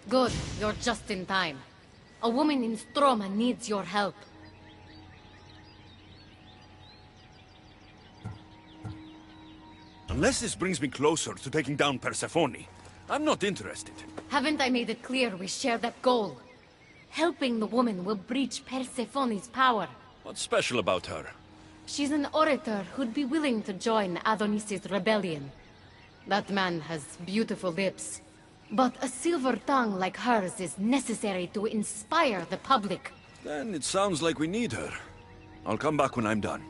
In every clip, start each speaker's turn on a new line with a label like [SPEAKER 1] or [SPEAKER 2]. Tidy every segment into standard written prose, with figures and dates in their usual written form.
[SPEAKER 1] Good, you're just in time. A woman in Stroma needs your help.
[SPEAKER 2] Unless this brings me closer to taking down Persephone, I'm not interested.
[SPEAKER 1] Haven't I made it clear we share that goal? Helping the woman will breach Persephone's power.
[SPEAKER 2] What's special about her?
[SPEAKER 1] She's an orator who'd be willing to join Adonis's rebellion. That man has beautiful lips. But a silver tongue like hers is necessary to inspire the public.
[SPEAKER 2] Then it sounds like we need her. I'll come back when I'm done.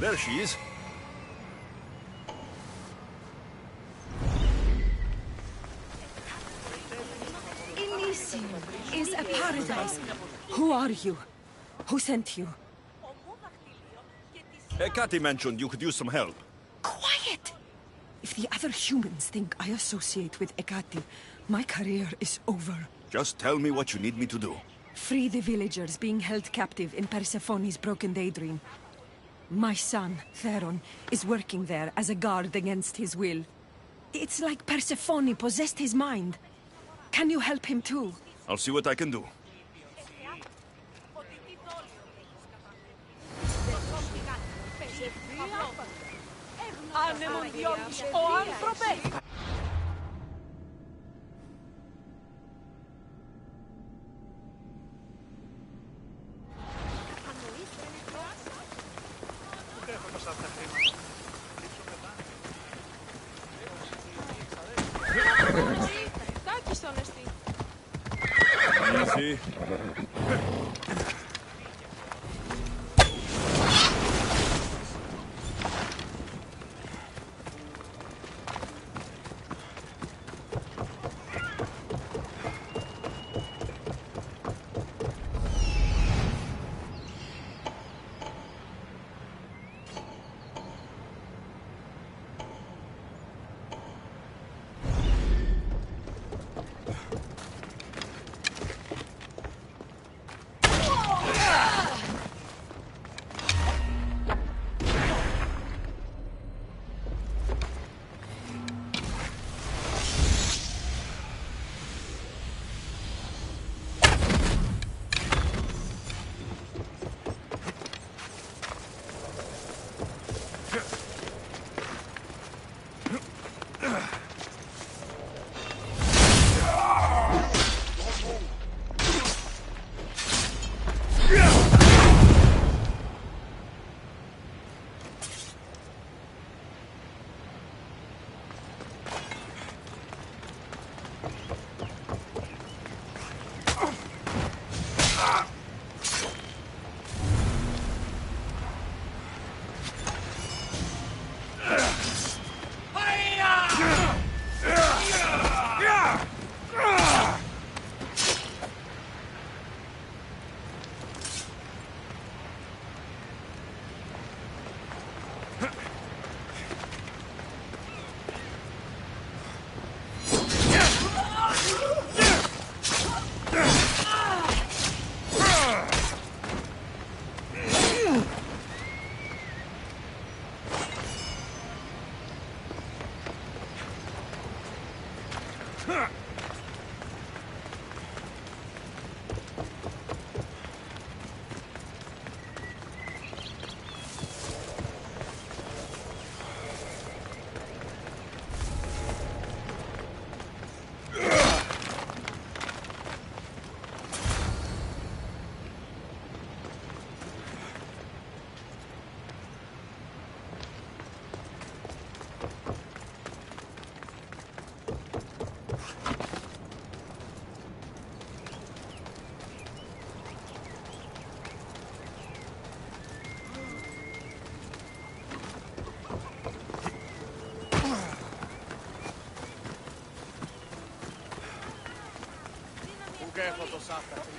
[SPEAKER 2] There she is.
[SPEAKER 3] Elysium is a paradise. Who are you? Who sent you?
[SPEAKER 2] Hecate mentioned you could use some help.
[SPEAKER 3] Quiet! If the other humans think I associate with Hecate, my career is over.
[SPEAKER 2] Just tell me what you need me to do.
[SPEAKER 3] Free the villagers being held captive in Persephone's broken daydream. My son, Theron, is working there as a guard against his will. It's like Persephone possessed his mind. Can you help him too?
[SPEAKER 2] I'll see what I can do. Easy.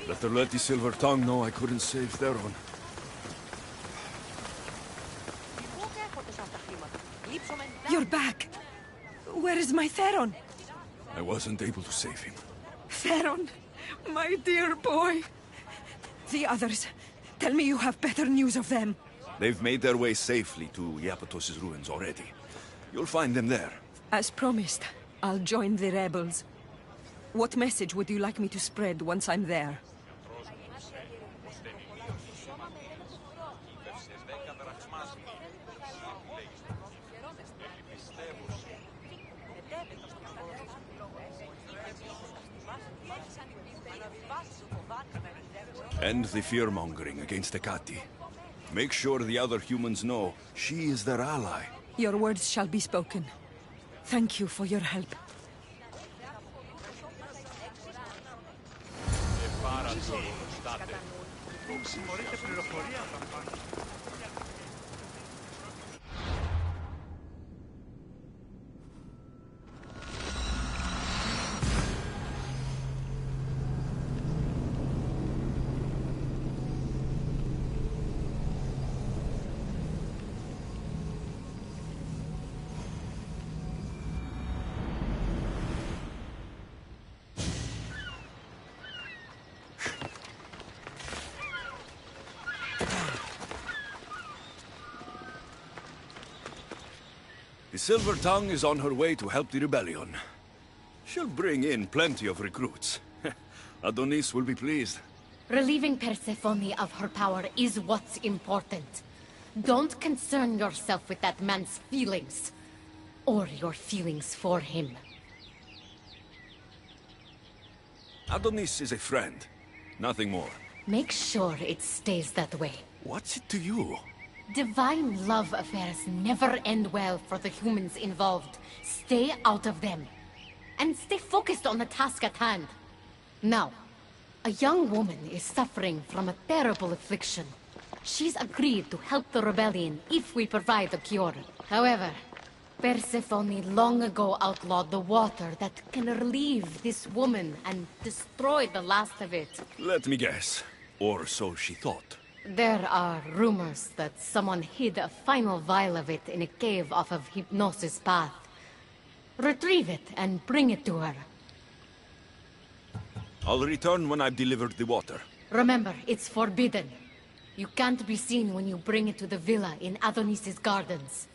[SPEAKER 2] Better let the Silver Tongue know I couldn't save Theron.
[SPEAKER 3] You're back. Where is my Theron?
[SPEAKER 2] I wasn't able to save him.
[SPEAKER 3] Theron, my dear boy. The others. Tell me you have better news of them.
[SPEAKER 2] They've made their way safely to Iapetos' ruins already. You'll find them there.
[SPEAKER 3] As promised, I'll join the rebels. What message would you like me to spread once I'm there?
[SPEAKER 2] End the fear-mongering against Hecate. Make sure the other humans know she is their ally.
[SPEAKER 3] Your words shall be spoken. Thank you for your help.
[SPEAKER 2] The Silver Tongue is on her way to help the rebellion. She'll bring in plenty of recruits. Adonis will be pleased.
[SPEAKER 1] Relieving Persephone of her power is what's important. Don't concern yourself with that man's feelings. Or your feelings for him.
[SPEAKER 2] Adonis is a friend. Nothing more.
[SPEAKER 1] Make sure it stays that way.
[SPEAKER 2] What's it to you?
[SPEAKER 1] Divine love affairs never end well for the humans involved. Stay out of them. And stay focused on the task at hand. Now, a young woman is suffering from a terrible affliction. She's agreed to help the rebellion if we provide the cure. However, Persephone long ago outlawed the water that can relieve this woman and destroy the last of it.
[SPEAKER 2] Let me guess. Or so she thought.
[SPEAKER 1] There are rumors that someone hid a final vial of it in a cave off of Hypnosis Path. Retrieve it and bring it to her.
[SPEAKER 2] I'll return when I've delivered the water.
[SPEAKER 1] Remember, it's forbidden. You can't be seen when you bring it to the villa in Adonis' gardens.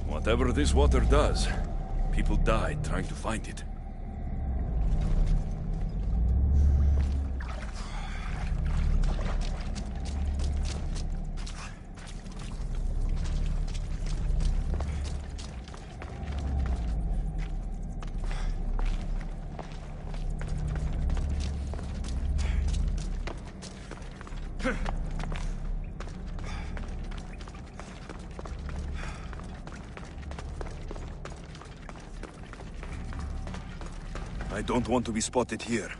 [SPEAKER 2] Whatever this water does, people died trying to find it. I don't want to be spotted here.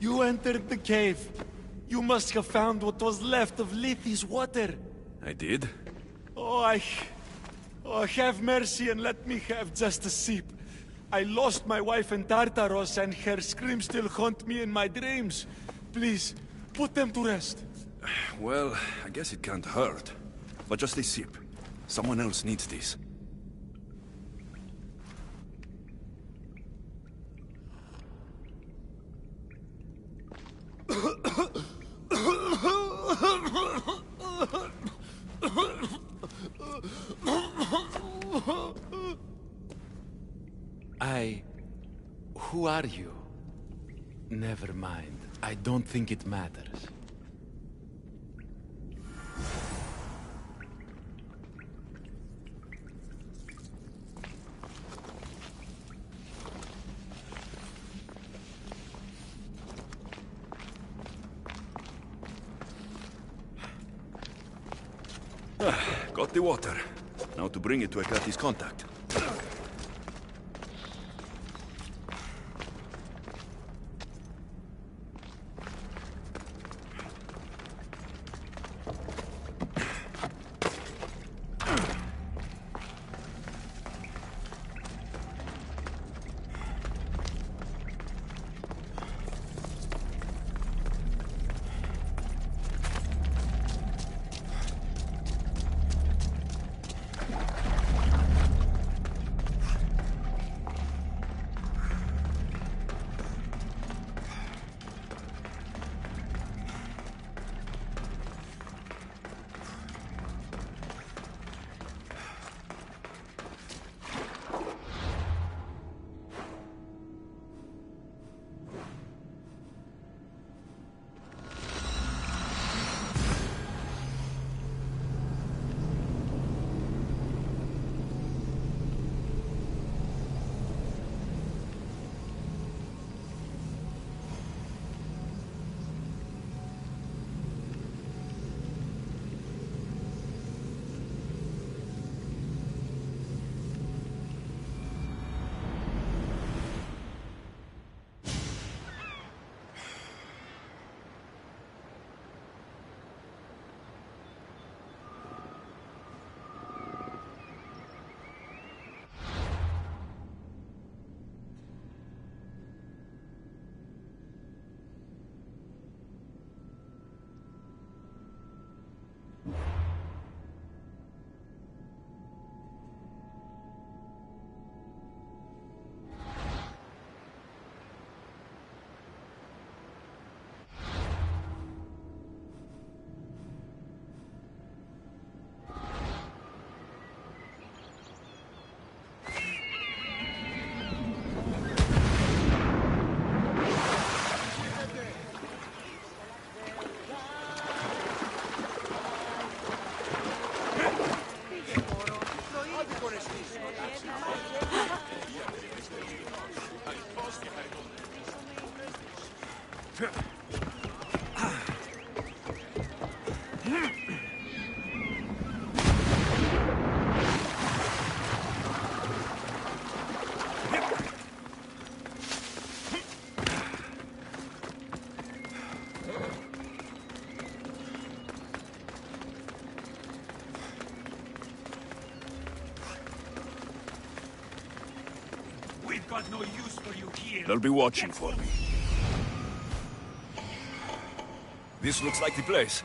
[SPEAKER 4] You entered the cave. You must have found what was left of Lethi's water.
[SPEAKER 2] I did?
[SPEAKER 4] Oh, have mercy and let me have just a sip. I lost my wife in Tartaros and her screams still haunt me in my dreams. Please, put them to rest.
[SPEAKER 2] Well, I guess it can't hurt. But just a sip. Someone else needs this.
[SPEAKER 4] Who are you? Never mind. I don't think it matters.
[SPEAKER 2] Got the water. Now to bring it to Atlantis contact.
[SPEAKER 4] got no use for you here.
[SPEAKER 2] They'll be watching for me. This looks like the place.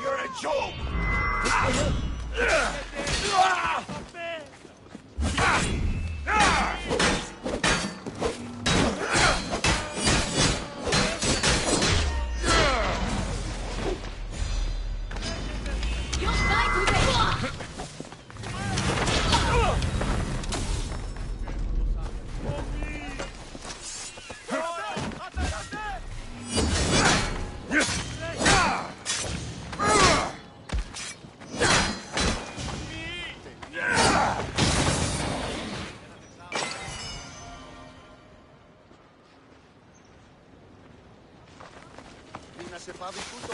[SPEAKER 4] You're a joke!
[SPEAKER 5] σε πάβει τούτο.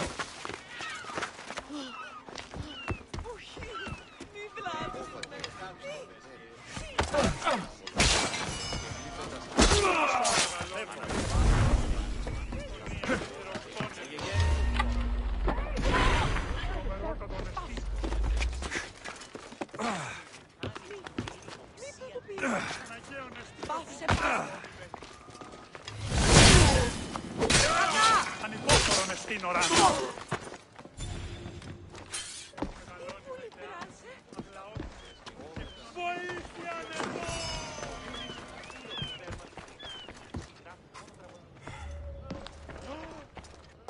[SPEAKER 4] Ανυπόφορο μες στην ώρα. Βοήθεια εδώ!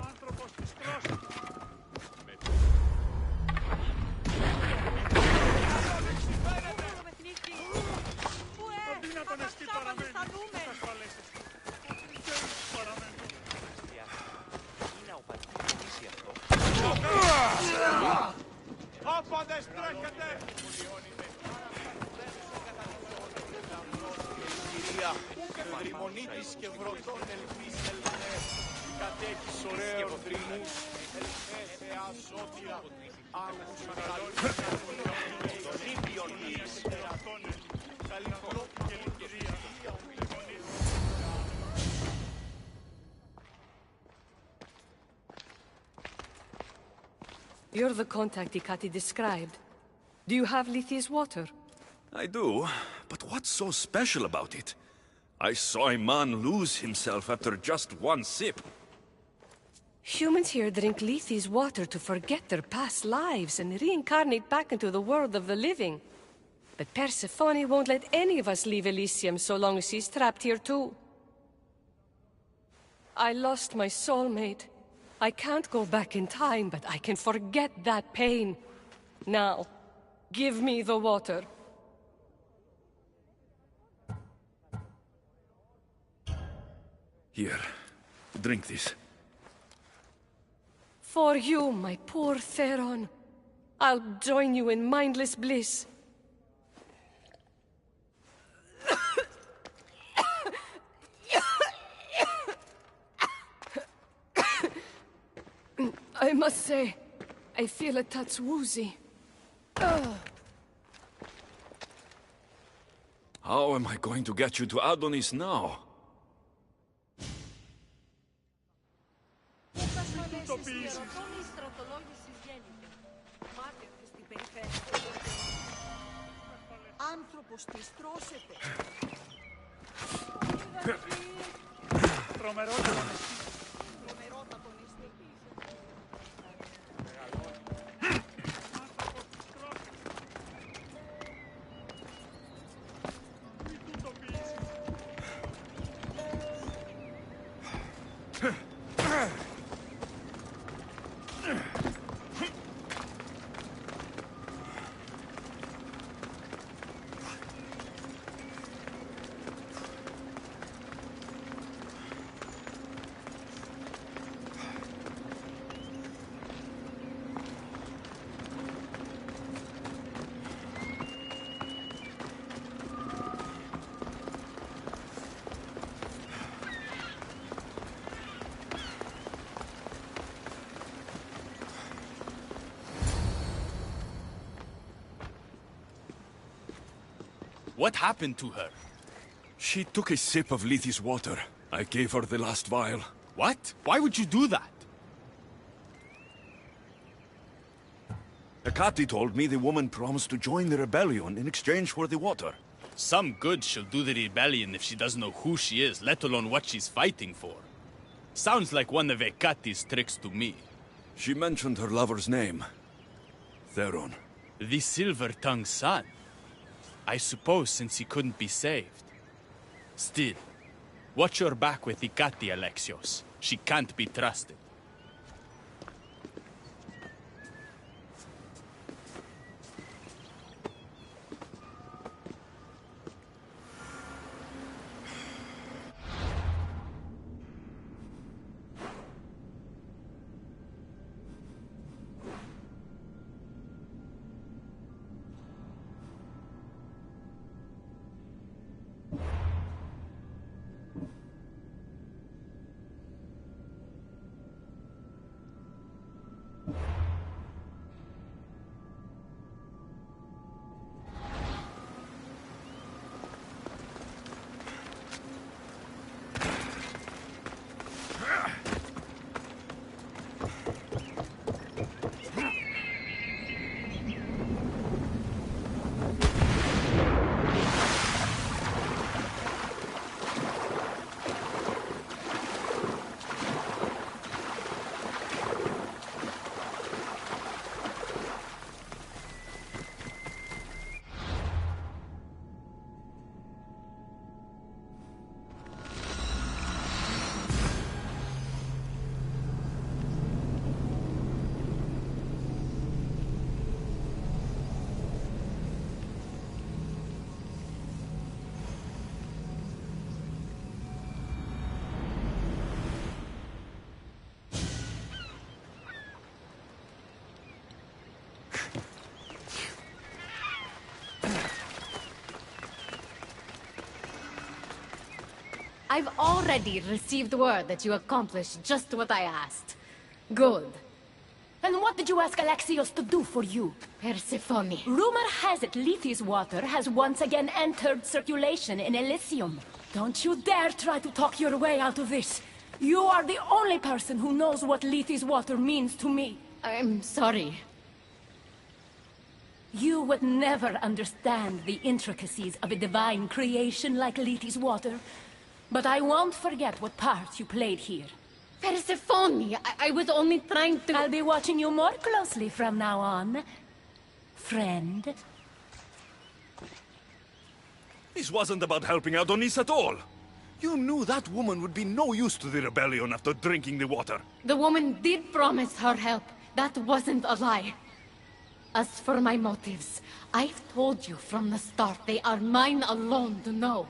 [SPEAKER 4] Άνθρωπος της κρόσης. Αδύνατον εστί παραμένει. Ασφαλέσεις. Άπαντες τρέχετε!
[SPEAKER 5] Κυρία, γρημονίτης και βροντών ελπίσελνε, κατέχεις ωραίων δρυμούς, ελπέθεα σώτια, άγους καλούς τον ίδιον εις, καλυφρόπη και λυτηρία.
[SPEAKER 3] You're the contact Ikati described. Do you have Lithi's water?
[SPEAKER 2] I do, but what's so special about it? I saw a man lose himself after just one sip.
[SPEAKER 3] Humans here drink Lithi's water to forget their past lives and reincarnate back into the world of the living. But Persephone won't let any of us leave Elysium so long as she's trapped here too. I lost my soulmate. I can't go back in time, but I can forget that pain. Now, give me the water.
[SPEAKER 2] Here, drink this.
[SPEAKER 3] For you, my poor Theron. I'll join you in mindless bliss. I must say, I feel a touch woozy.
[SPEAKER 2] How am I going to get you to Adonis now?
[SPEAKER 3] Άνθρωπος της τρώσετε.
[SPEAKER 4] Τρομερότατον εστί.
[SPEAKER 5] What happened to her?
[SPEAKER 2] She took a sip of Lethe's water. I gave her the last vial.
[SPEAKER 5] What? Why would you do that?
[SPEAKER 2] Hecate told me the woman promised to join the rebellion in exchange for the water.
[SPEAKER 5] Some good she'll do the rebellion if she doesn't know who she is, let alone what she's fighting for. Sounds like one of Hecate's tricks to me.
[SPEAKER 2] She mentioned her lover's name. Theron.
[SPEAKER 5] The Silver-Tongued son. I suppose since he couldn't be saved. Still, watch your back with Hecate, Alexios. She can't be trusted.
[SPEAKER 1] I've already received word that you accomplished just what I asked. Good.
[SPEAKER 6] And what did you ask Alexios to do for you?
[SPEAKER 1] Persephone.
[SPEAKER 6] Rumor has it Lethe's water has once again entered circulation in Elysium. Don't you dare try to talk your way out of this. You are the only person who knows what Lethe's water means to me.
[SPEAKER 1] I'm sorry.
[SPEAKER 6] You would never understand the intricacies of a divine creation like Lethe's water. But I won't forget what part you played here.
[SPEAKER 1] Persephone, I was only trying to...
[SPEAKER 6] I'll be watching you more closely from now on, friend.
[SPEAKER 2] This wasn't about helping Adonis at all. You knew that woman would be no use to the rebellion after drinking the water.
[SPEAKER 1] The woman did promise her help. That wasn't a lie. As for my motives, I've told you from the start they are mine alone to know.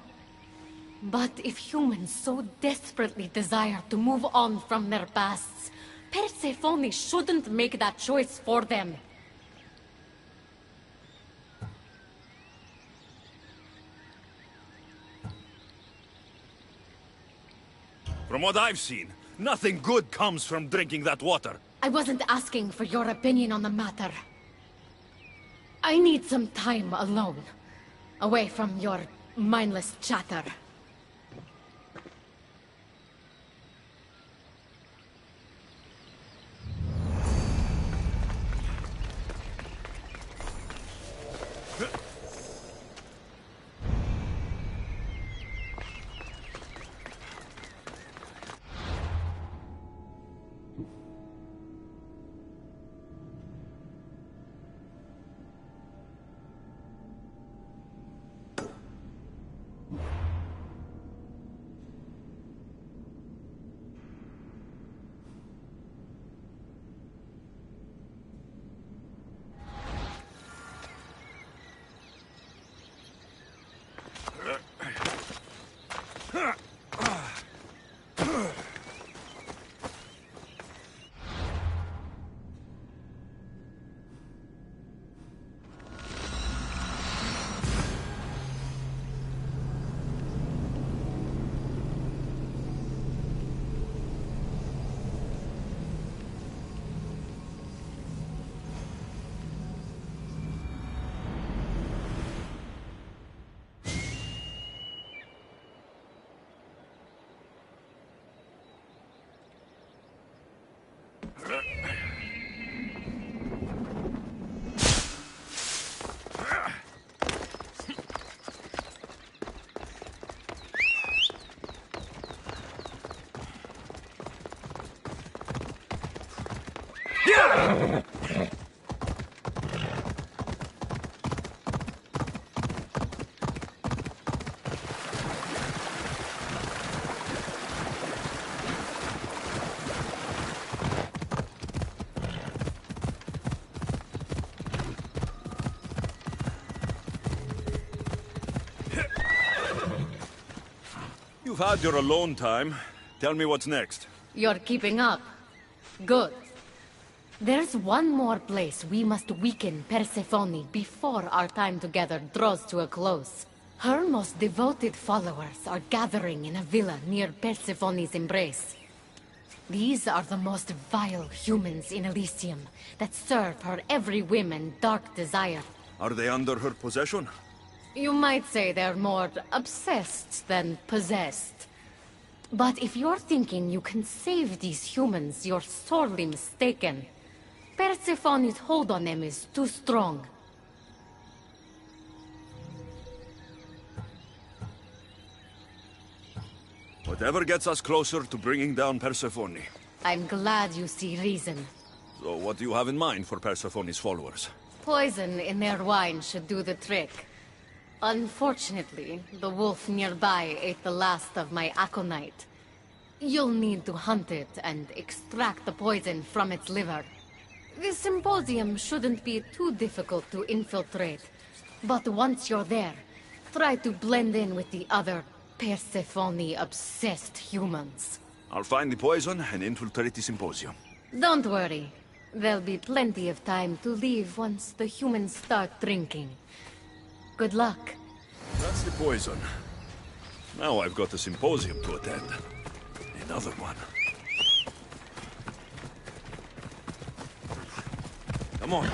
[SPEAKER 1] But if humans so desperately desire to move on from their pasts, Persephone shouldn't make that choice for them.
[SPEAKER 2] From what I've seen, nothing good comes from drinking that water.
[SPEAKER 1] I wasn't asking for your opinion on the matter. I need some time alone, away from your mindless chatter.
[SPEAKER 2] You've had your alone time. Tell me what's next.
[SPEAKER 1] You're keeping up. Good. There's one more place we must weaken Persephone before our time together draws to a close. Her most devoted followers are gathering in a villa near Persephone's embrace. These are the most vile humans in Elysium that serve her every whim and dark desire.
[SPEAKER 2] Are they under her possession?
[SPEAKER 1] You might say they're more obsessed than possessed. But if you're thinking you can save these humans, you're sorely mistaken. Persephone's hold on them is too strong.
[SPEAKER 2] Whatever gets us closer to bringing down Persephone.
[SPEAKER 1] I'm glad you see reason.
[SPEAKER 2] So what do you have in mind for Persephone's followers?
[SPEAKER 1] Poison in their wine should do the trick. Unfortunately, the wolf nearby ate the last of my aconite. You'll need to hunt it and extract the poison from its liver. The symposium shouldn't be too difficult to infiltrate. But once you're there, try to blend in with the other Persephone-obsessed humans.
[SPEAKER 2] I'll find the poison and infiltrate the symposium.
[SPEAKER 1] Don't worry. There'll be plenty of time to leave once the humans start drinking. Good luck.
[SPEAKER 2] That's the poison. Now I've got a symposium to attend. Another one. Come on.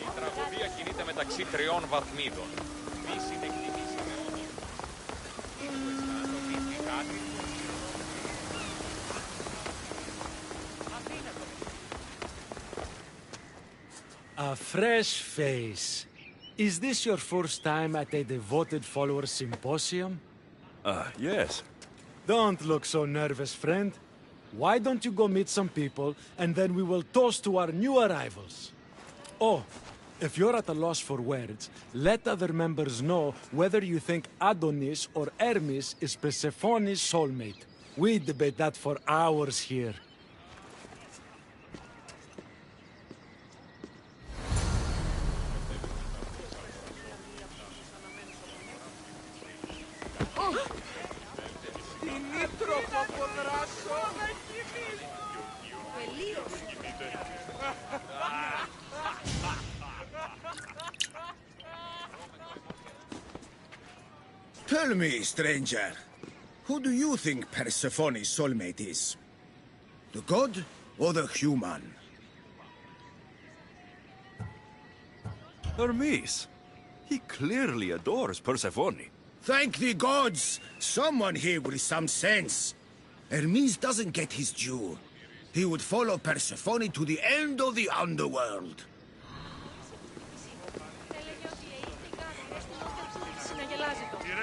[SPEAKER 7] Η τραγωδία κινείται μεταξύ τριών βαθμίδων. Μη συνεκτιμήσαμε όμως.
[SPEAKER 4] A fresh face. Is this your first time at a devoted follower symposium?
[SPEAKER 2] Yes.
[SPEAKER 4] Don't look so nervous, friend. Why don't you go meet some people, and then we will toast to our new arrivals. Oh, if you're at a loss for words, let other members know whether you think Adonis or Hermes is Persephone's soulmate. We debate that for hours here.
[SPEAKER 8] Tell me, stranger, who do you think Persephone's soulmate is? The god or the human?
[SPEAKER 2] Hermes. He clearly adores Persephone.
[SPEAKER 8] Thank the gods! Someone here with some sense. Hermes doesn't get his due. He would follow Persephone to the end of the underworld.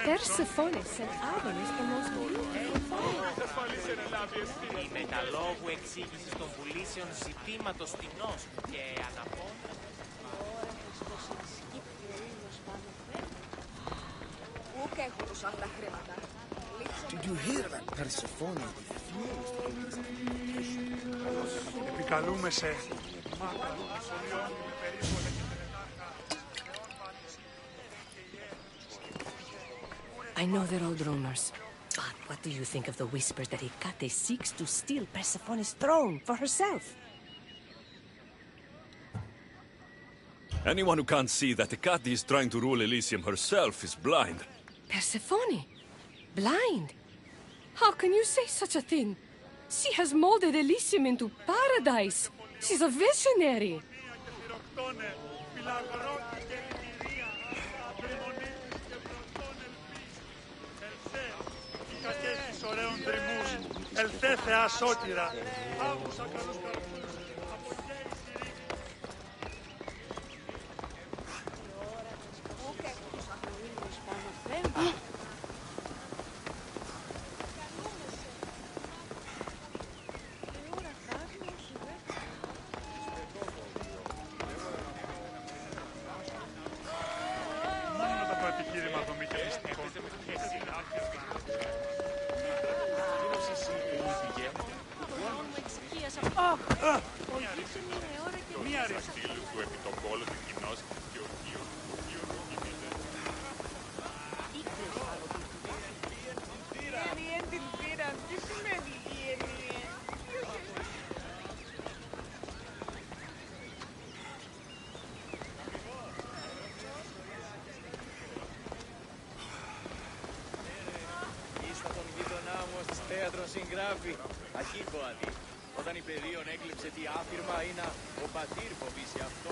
[SPEAKER 3] Persephone and Adonis the most beautiful.
[SPEAKER 9] Η μεταλόγου εξήγηση των πουλήσεων ζητήματος τιμός και αναπόντας.
[SPEAKER 8] Did you hear that Persephone refused?
[SPEAKER 4] Επικαλούμε σε.
[SPEAKER 10] I know they're old rumors, but what do you think of the whispers that Hecate seeks to steal Persephone's throne for herself?
[SPEAKER 2] Anyone who can't see that Hecate is trying to rule Elysium herself is blind.
[SPEAKER 3] Persephone? Blind? How can you say such a thing? She has molded Elysium into paradise. She's a visionary.
[SPEAKER 4] Ελθέ Θεά σώτηρα.
[SPEAKER 5] Συγγράφει Ακύκοαδη. Όταν η Περίον έκλειψε τι άφηρμα είναι ο πατήρ φοβήσει αυτό.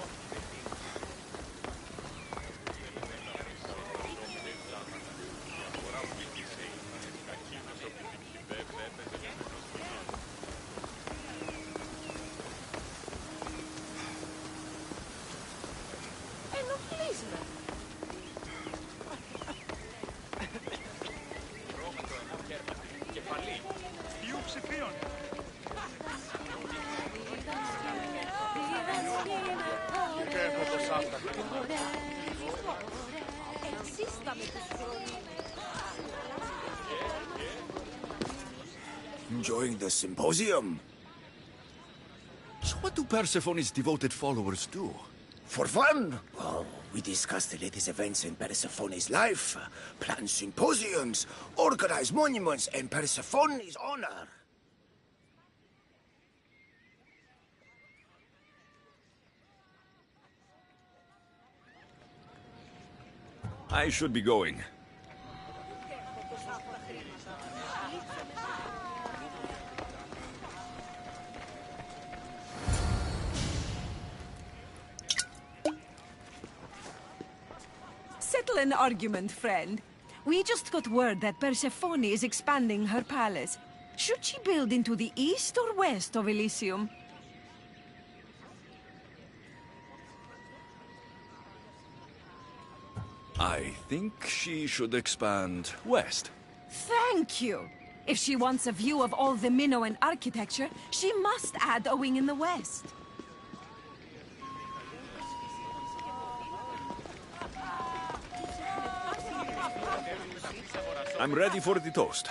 [SPEAKER 8] Enjoying the symposium?
[SPEAKER 2] So what do Persephone's devoted followers do?
[SPEAKER 8] For fun? Well, we discuss the latest events in Persephone's life, plan symposiums, organize monuments in Persephone's honor.
[SPEAKER 2] I should be going.
[SPEAKER 3] Settle an argument, friend. We just got word that Persephone is expanding her palace. Should she build into the east or west of Elysium?
[SPEAKER 2] I think she should expand west.
[SPEAKER 3] Thank you! If she wants a view of all the Minoan architecture, she must add a wing in the west.
[SPEAKER 2] I'm ready for the toast.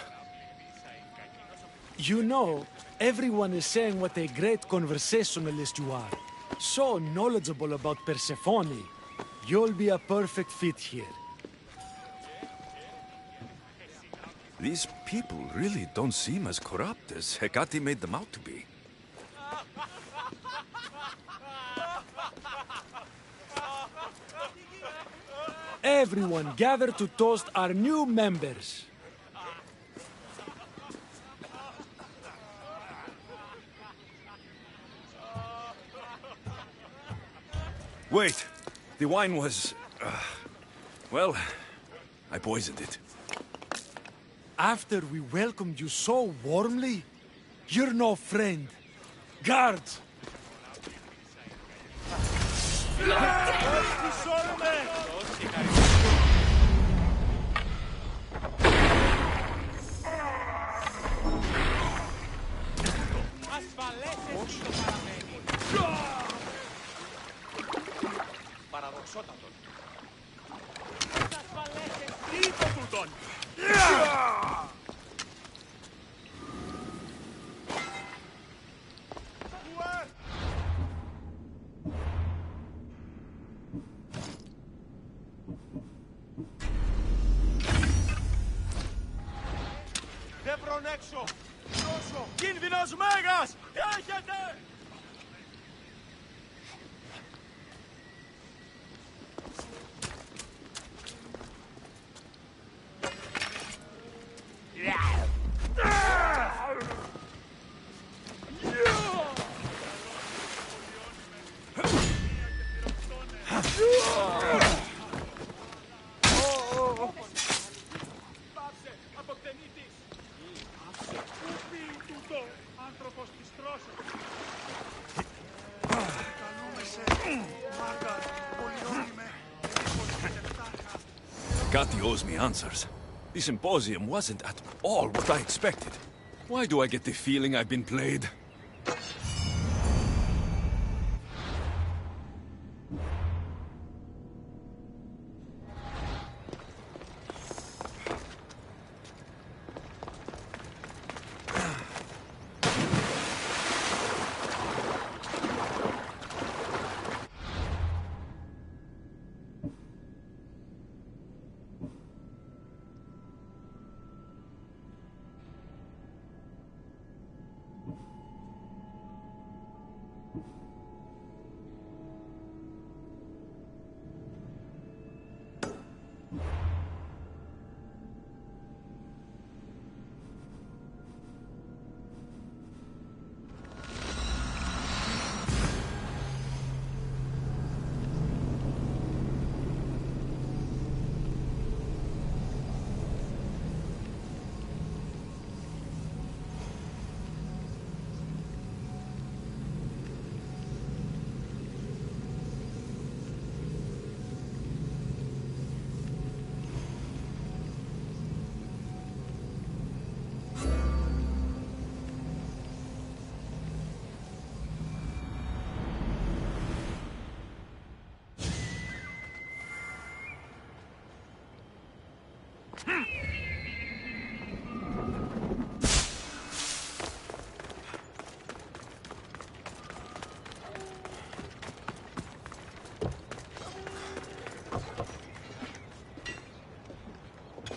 [SPEAKER 4] You know, everyone is saying what a great conversationalist you are. So knowledgeable about Persephone. You'll be a perfect fit here.
[SPEAKER 2] These people really don't seem as corrupt as Hecate made them out to be.
[SPEAKER 4] Everyone gather to toast our new members.
[SPEAKER 2] Wait, the wine was... well, I poisoned it.
[SPEAKER 4] After we welcomed you so warmly, you're no friend. Guards!
[SPEAKER 9] Παραδοξότατον. Δεν βρουν έξω! Δώσω! Κίνδυνος μέγας! Έχετε!
[SPEAKER 2] Gatti owes me answers. The symposium wasn't at all what I expected. Why do I get the feeling I've been played?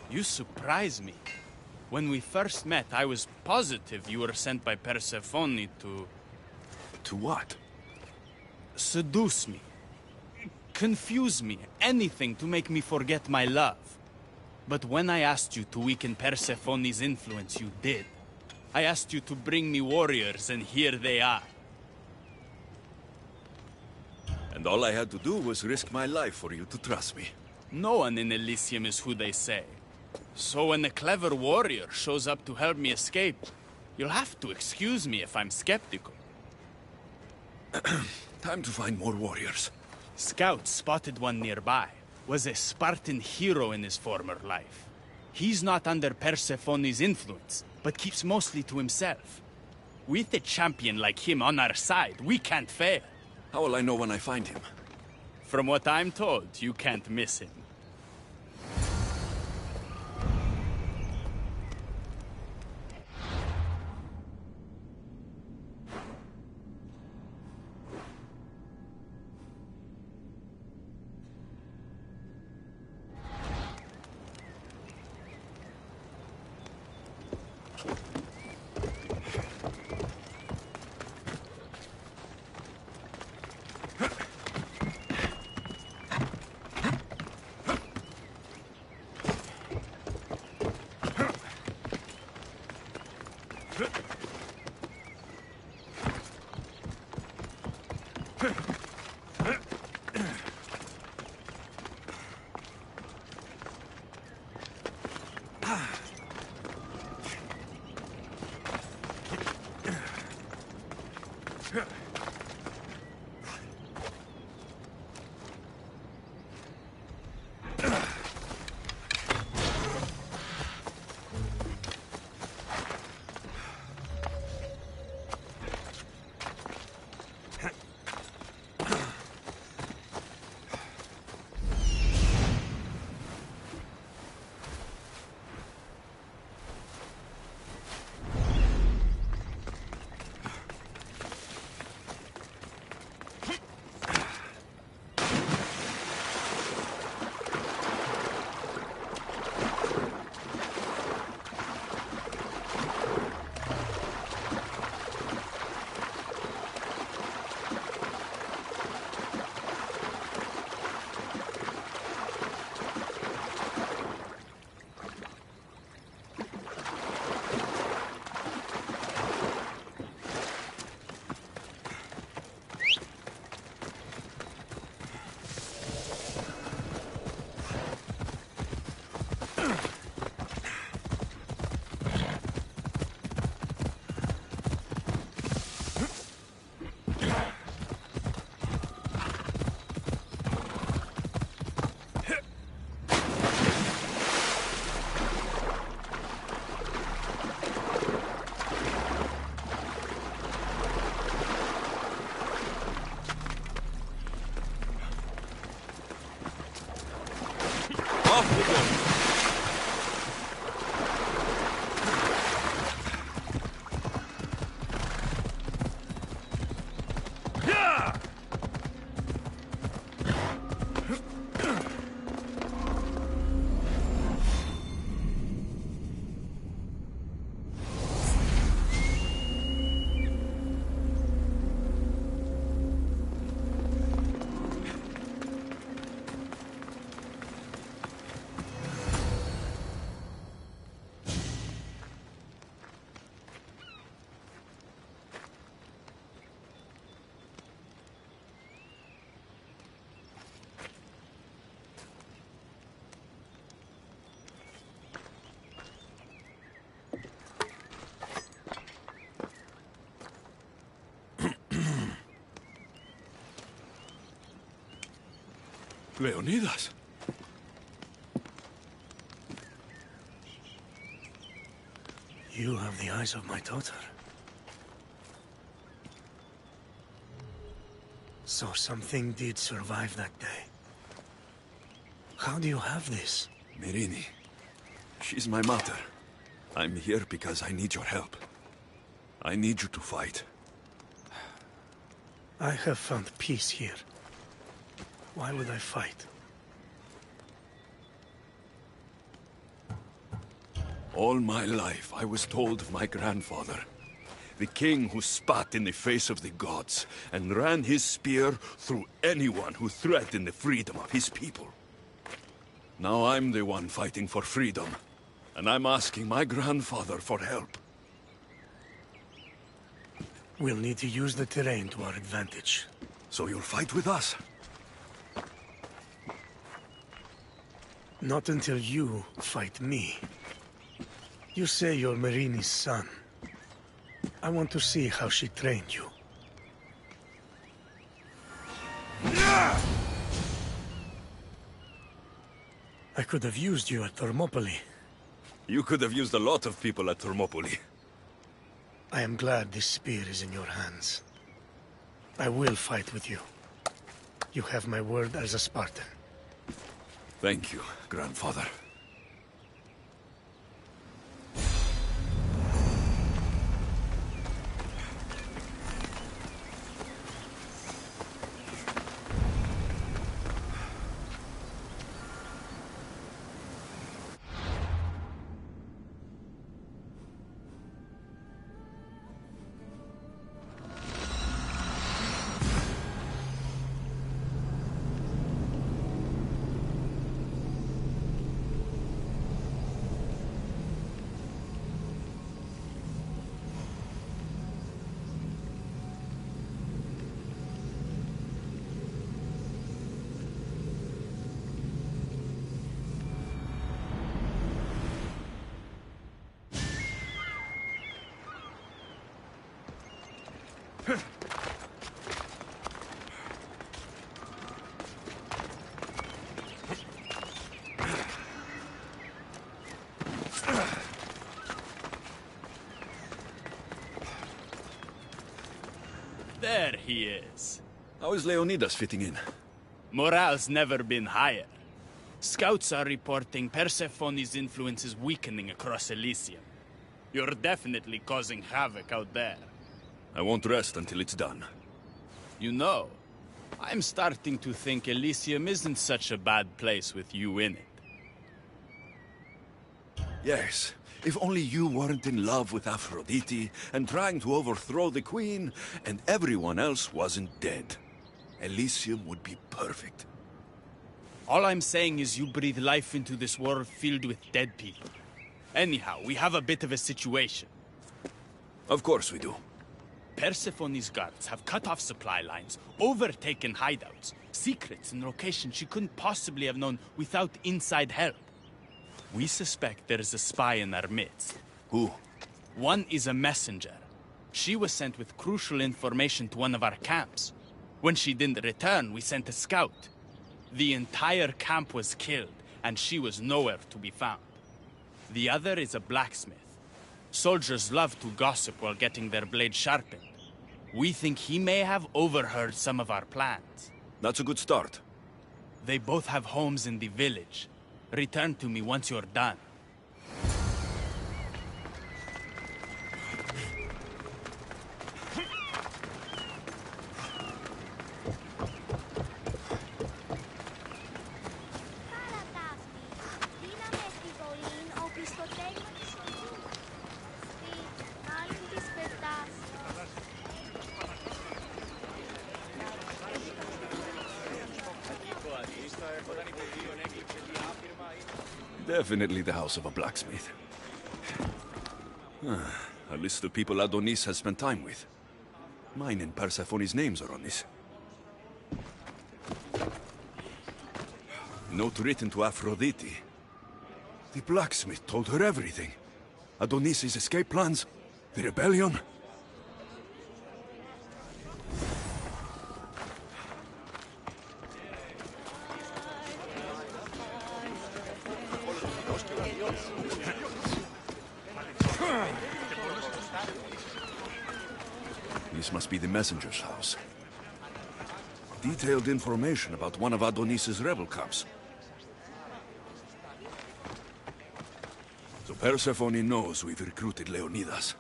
[SPEAKER 5] You surprise me. When we first met, I was positive you were sent by Persephone to...
[SPEAKER 2] To what?
[SPEAKER 5] Seduce me. Confuse me. Anything to make me forget my love. But when I asked you to weaken Persephone's influence, you did. I asked you to bring me warriors, and here they are.
[SPEAKER 2] And all I had to do was risk my life for you to trust me.
[SPEAKER 5] No one in Elysium is who they say. So when a clever warrior shows up to help me escape, you'll have to excuse me if I'm skeptical.
[SPEAKER 2] Time to find more warriors.
[SPEAKER 5] Scouts spotted one nearby. Was a Spartan hero in his former life. He's not under Persephone's influence, but keeps mostly to himself. With a champion like him on our side, we can't fail.
[SPEAKER 2] How will I know when I find him?
[SPEAKER 5] From what I'm told, you can't miss him.
[SPEAKER 2] Leonidas?
[SPEAKER 11] You have the eyes of my daughter. So something did survive that day. How do you have this?
[SPEAKER 2] Myrrine. She's my mother. I'm here because I need your help. I need you to fight.
[SPEAKER 11] I have found peace here. Why would I fight?
[SPEAKER 2] All my life, I was told of my grandfather, the king who spat in the face of the gods and ran his spear through anyone who threatened the freedom of his people. Now I'm the one fighting for freedom, and I'm asking my grandfather for help.
[SPEAKER 11] We'll need to use the terrain to our advantage.
[SPEAKER 2] So you'll fight with us?
[SPEAKER 11] Not until you fight me. You say you're Myrrine's son. I want to see how she trained you. I could have used you at Thermopylae.
[SPEAKER 2] You could have used a lot of people at Thermopylae.
[SPEAKER 11] I am glad this spear is in your hands. I will fight with you. You have my word as a Spartan.
[SPEAKER 2] Thank you, grandfather.
[SPEAKER 5] There he is.
[SPEAKER 2] How is Leonidas fitting in?
[SPEAKER 5] Morale's never been higher. Scouts are reporting Persephone's influence is weakening across Elysium. You're definitely causing havoc out there.
[SPEAKER 2] I won't rest until it's done.
[SPEAKER 5] You know, I'm starting to think Elysium isn't such a bad place with you in it.
[SPEAKER 2] Yes, if only you weren't in love with Aphrodite and trying to overthrow the queen, and everyone else wasn't dead. Elysium would be perfect.
[SPEAKER 5] All I'm saying is you breathe life into this world filled with dead people. Anyhow, we have a bit of a situation.
[SPEAKER 2] Of course we do.
[SPEAKER 5] Persephone's guards have cut off supply lines, overtaken hideouts, secrets and locations she couldn't possibly have known without inside help. We suspect there is a spy in our midst.
[SPEAKER 2] Who?
[SPEAKER 5] One is a messenger. She was sent with crucial information to one of our camps. When she didn't return, we sent a scout. The entire camp was killed, and she was nowhere to be found. The other is a blacksmith. Soldiers love to gossip while getting their blades sharpened. We think he may have overheard some of our plans.
[SPEAKER 2] That's a good start.
[SPEAKER 5] They both have homes in the village. Return to me once you're done.
[SPEAKER 2] Definitely the house of a blacksmith. A list of people Adonis has spent time with. Mine and Persephone's names are on this. Note written to Aphrodite. The blacksmith told her everything. Adonis's escape plans, the rebellion. This must be the messenger's house. Detailed information about one of Adonis's rebel camps. So Persephone knows we've recruited Leonidas.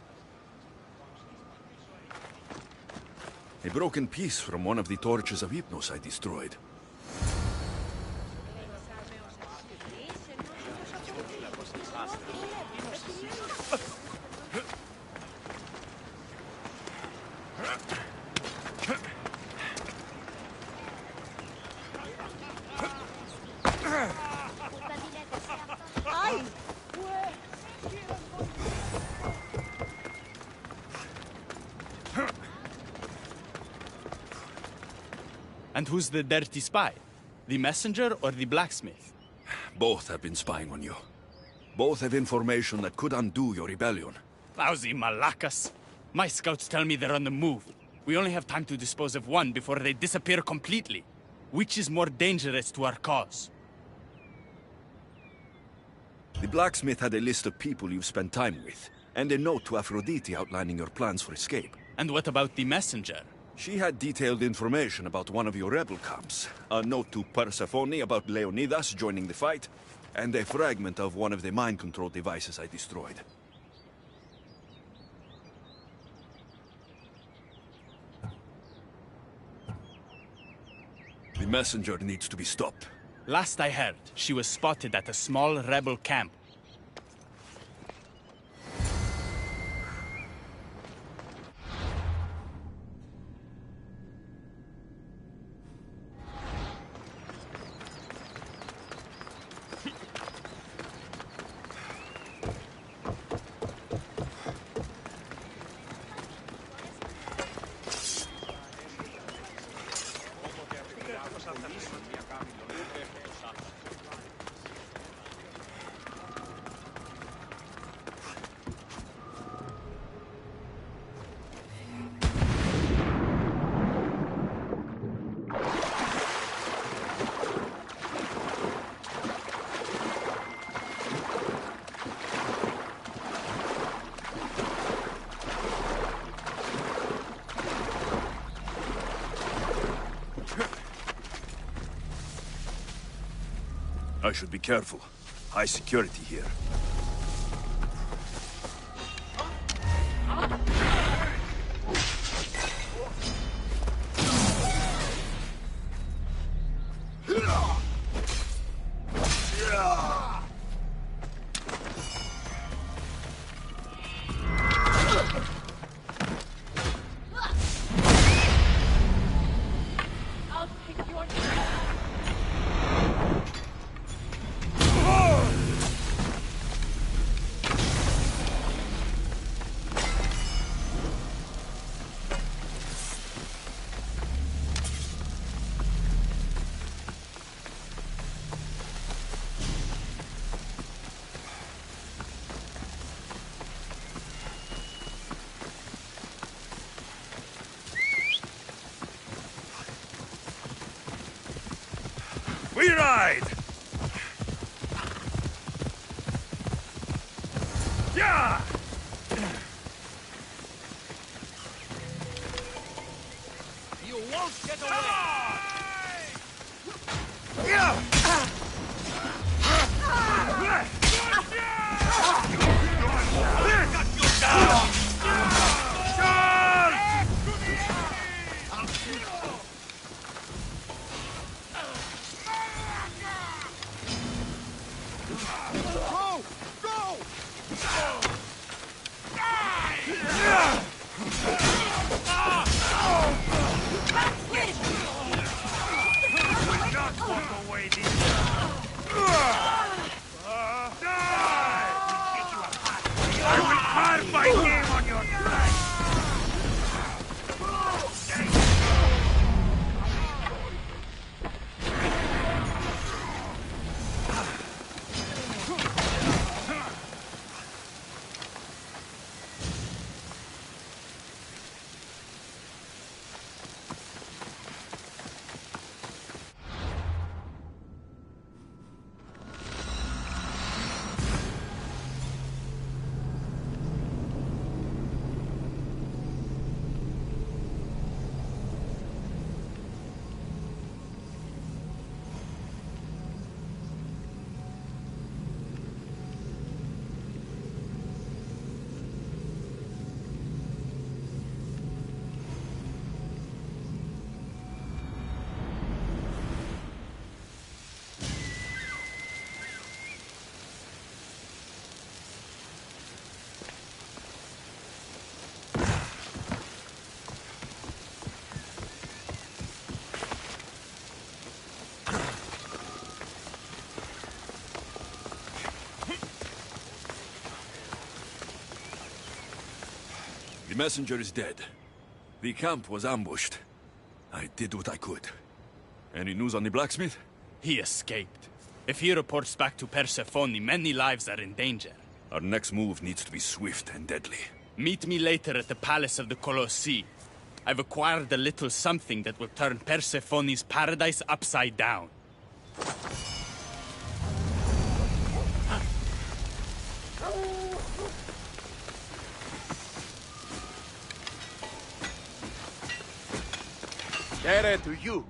[SPEAKER 2] A broken piece from one of the torches of Hypnos I destroyed.
[SPEAKER 5] And who's the dirty spy? The messenger or the blacksmith?
[SPEAKER 2] Both have been spying on you. Both have information that could undo your rebellion.
[SPEAKER 5] Lousy malacas. My scouts tell me they're on the move. We only have time to dispose of one before they disappear completely. Which is more dangerous to our cause?
[SPEAKER 2] The blacksmith had a list of people you've spent time with, and a note to Aphrodite outlining your plans for escape.
[SPEAKER 5] And what about the messenger?
[SPEAKER 2] She had detailed information about one of your rebel camps, a note to Persephone about Leonidas joining the fight, and a fragment of one of the mind control devices I destroyed. The messenger needs to be stopped.
[SPEAKER 5] Last I heard, she was spotted at a small rebel camp.
[SPEAKER 2] I should be careful. High security here. We ride! Yeah!
[SPEAKER 9] You won't get away!
[SPEAKER 2] Yeah!
[SPEAKER 9] Not walk away, these
[SPEAKER 2] messenger is dead. The camp was ambushed. I did what I could. Any news on the blacksmith?
[SPEAKER 5] He escaped. If he reports back to Persephone, many lives are in danger.
[SPEAKER 2] Our next move needs to be swift and deadly.
[SPEAKER 5] Meet me later at the Palace of the Colossi. I've acquired a little something that will turn Persephone's paradise upside down.
[SPEAKER 9] Tere to you.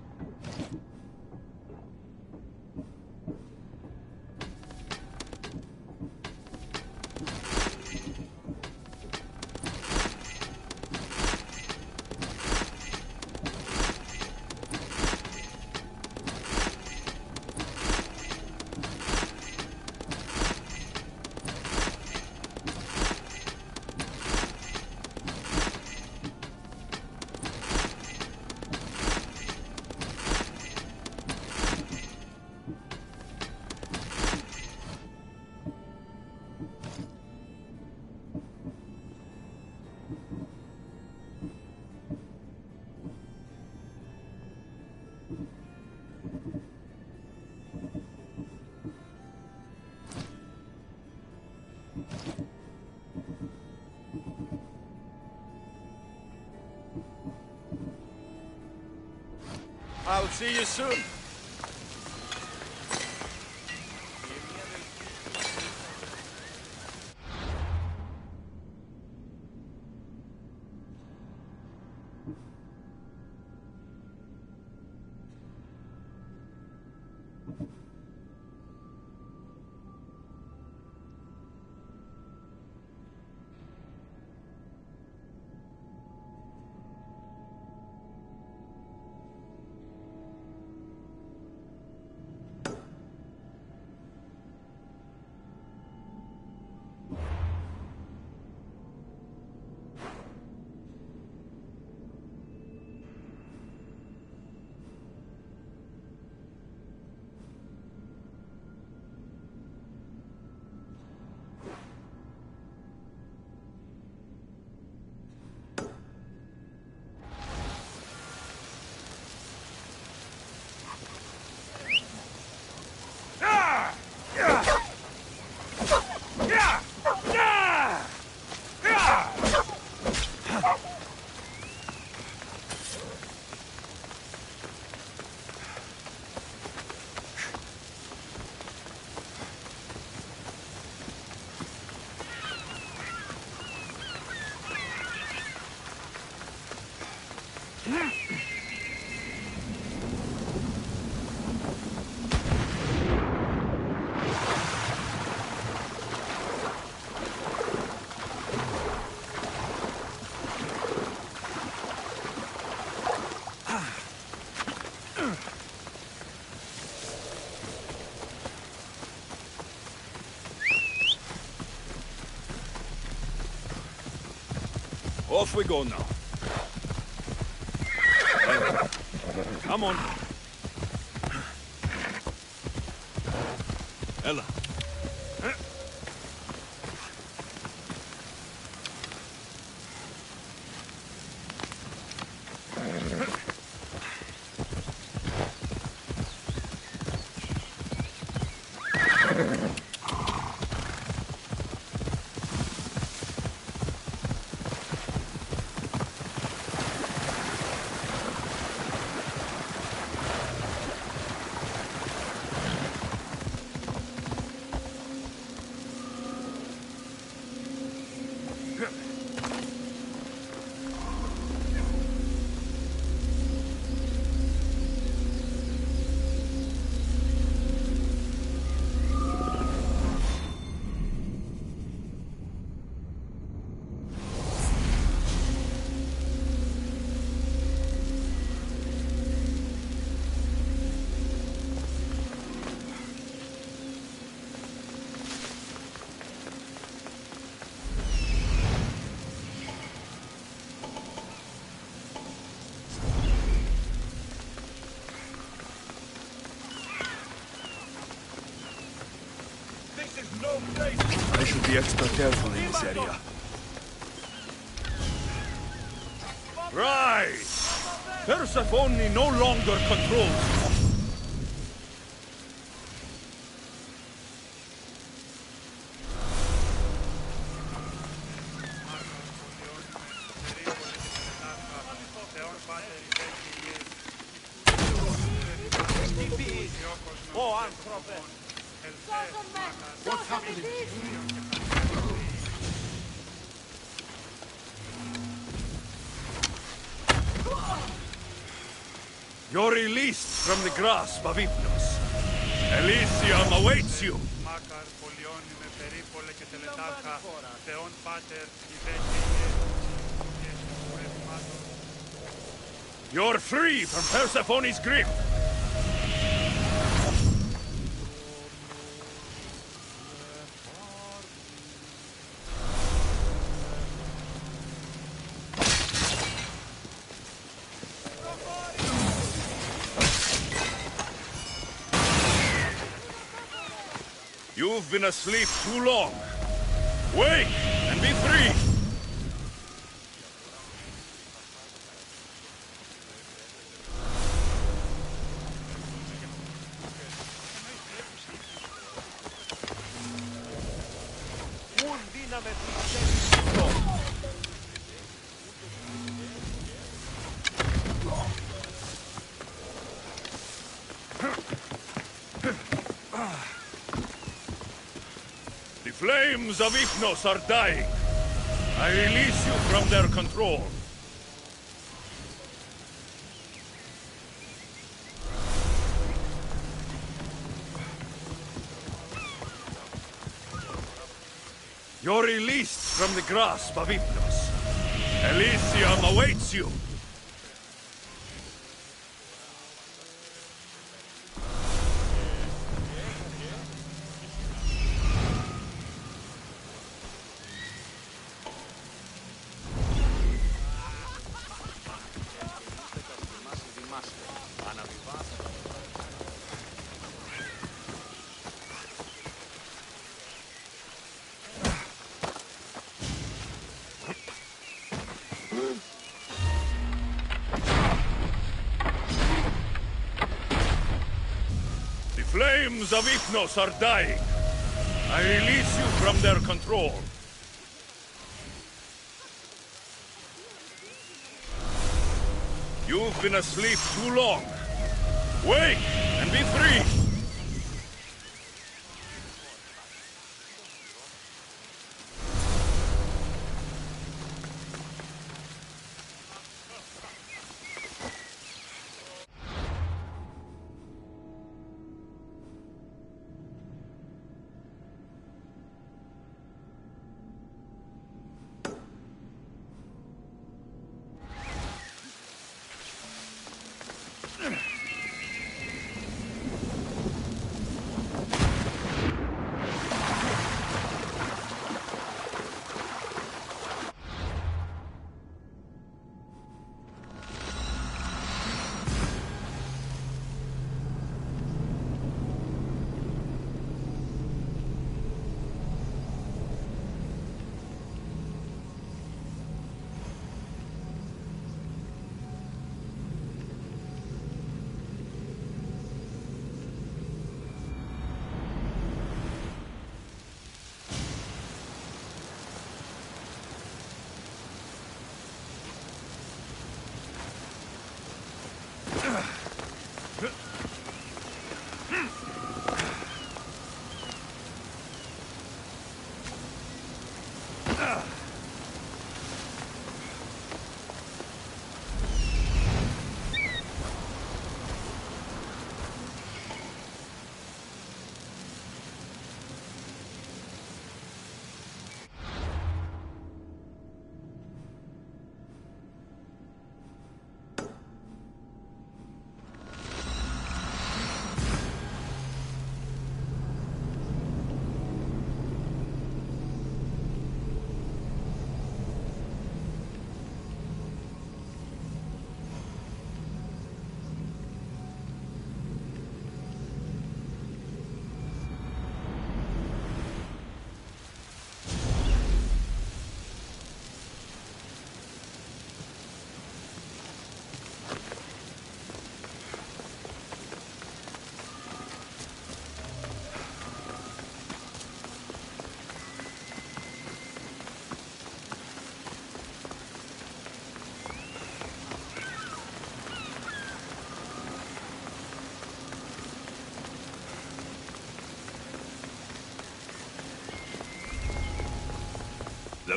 [SPEAKER 9] I'll see you soon.
[SPEAKER 2] Off we go now. Come on. Ella. I should be extra careful in this area. Rise! Persephone no longer controls you.
[SPEAKER 8] What's happening?
[SPEAKER 2] You're released from the grasp of Hypnos. Elysium awaits you. You're free from Persephone's grip. You've been asleep too long. Wake and be free! The flames of Hypnos are dying. I release you from their control. You're released from the grasp of Hypnos. Elysium awaits you. The flames of Hypnos are dying. I release you from their control. You've been asleep too long. Wake and be free!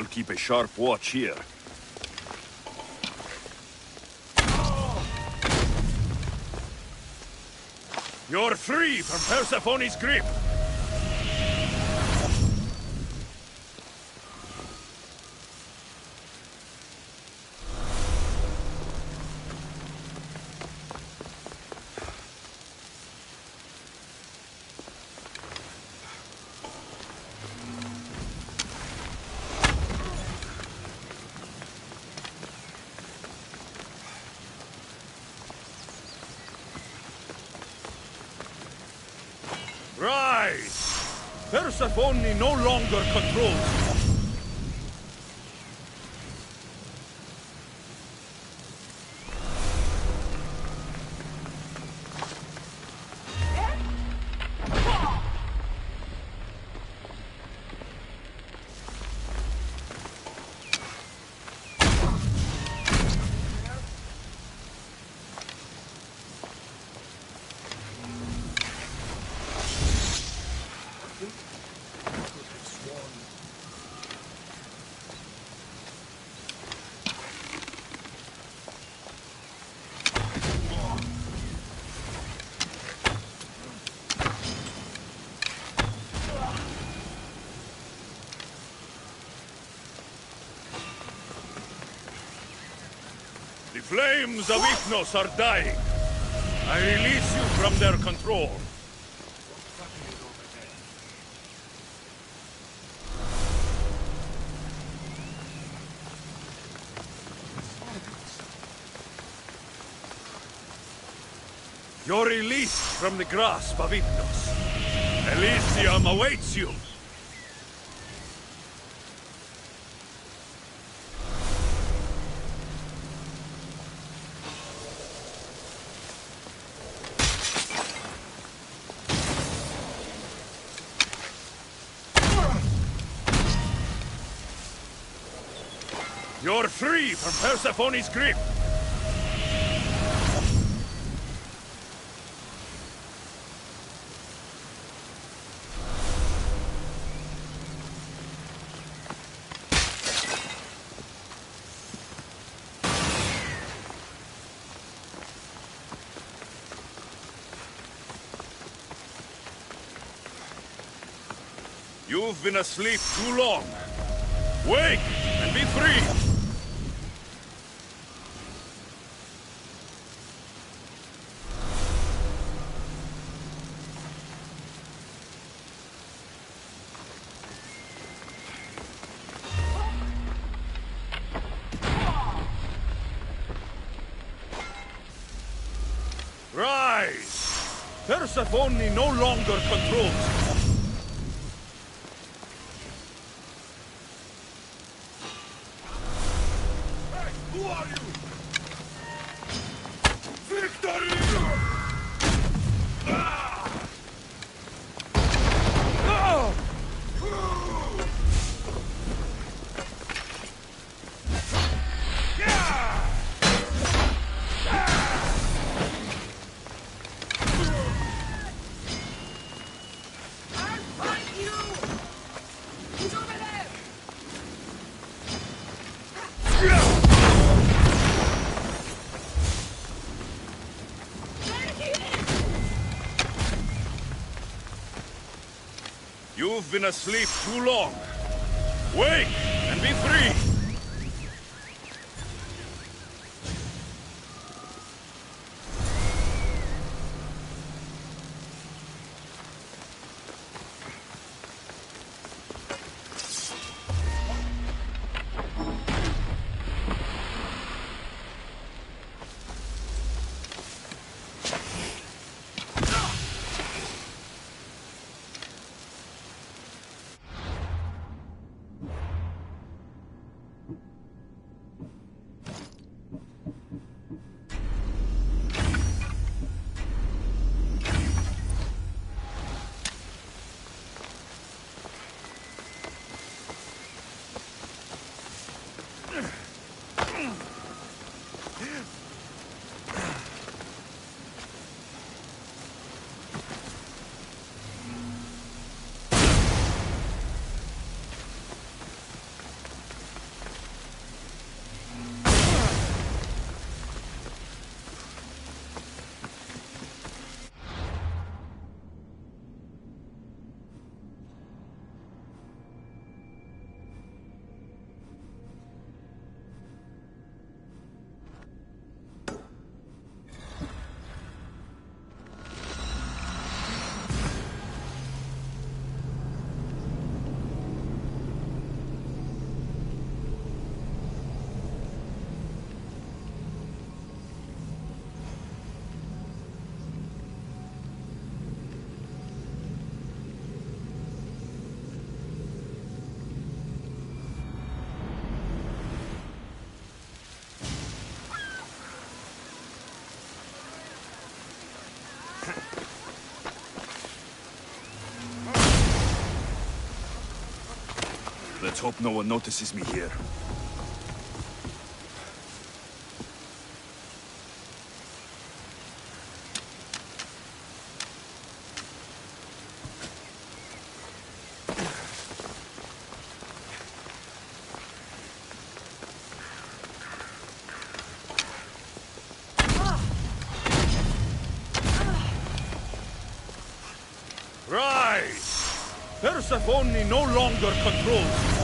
[SPEAKER 2] I'll keep a sharp watch here. You're free from Persephone's grip! Rise! Persephone no longer controls you. The flames of Ifnos are dying. I release you from their control. You're released from the grasp of Ifnos. Elysium awaits you. You're free from Persephone's grip! You've been asleep too long. Wake and be free! Rise! Persephone no longer controls you. Hey, who are you? Victory! You've been asleep too long. Wake and be free! Let's hope no one notices me here.
[SPEAKER 9] Rise! Persephone no longer controls you.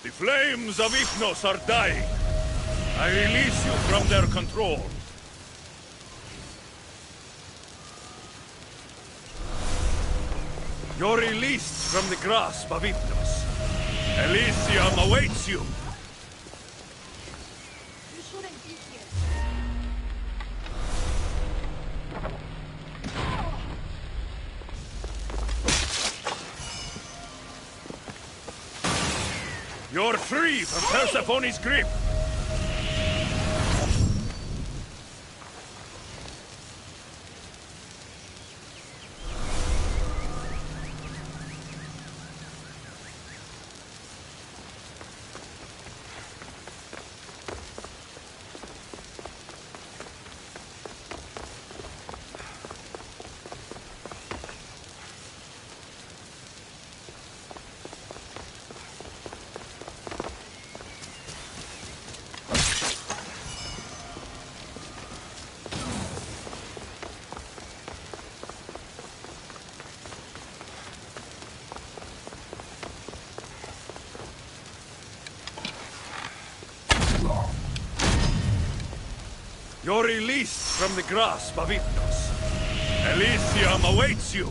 [SPEAKER 2] The flames of Hypnos are dying. I release you from their control. You're released from the grasp of Hypnos. Elysium awaits you.
[SPEAKER 1] You shouldn't be here.
[SPEAKER 2] You're free from Persephone's grip. You're released from the grasp of Hypnos. Elysium awaits you.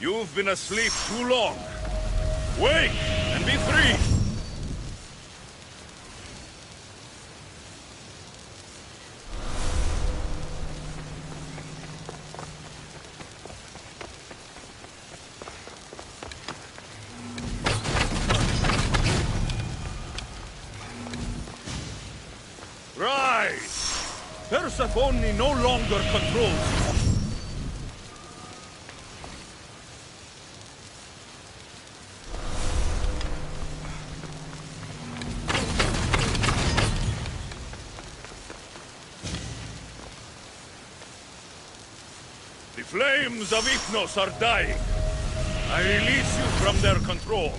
[SPEAKER 2] You've been asleep too long. Wake and be free! Rise! Persephone no longer controls you. The flames of Hypnos are dying. I release you from their control.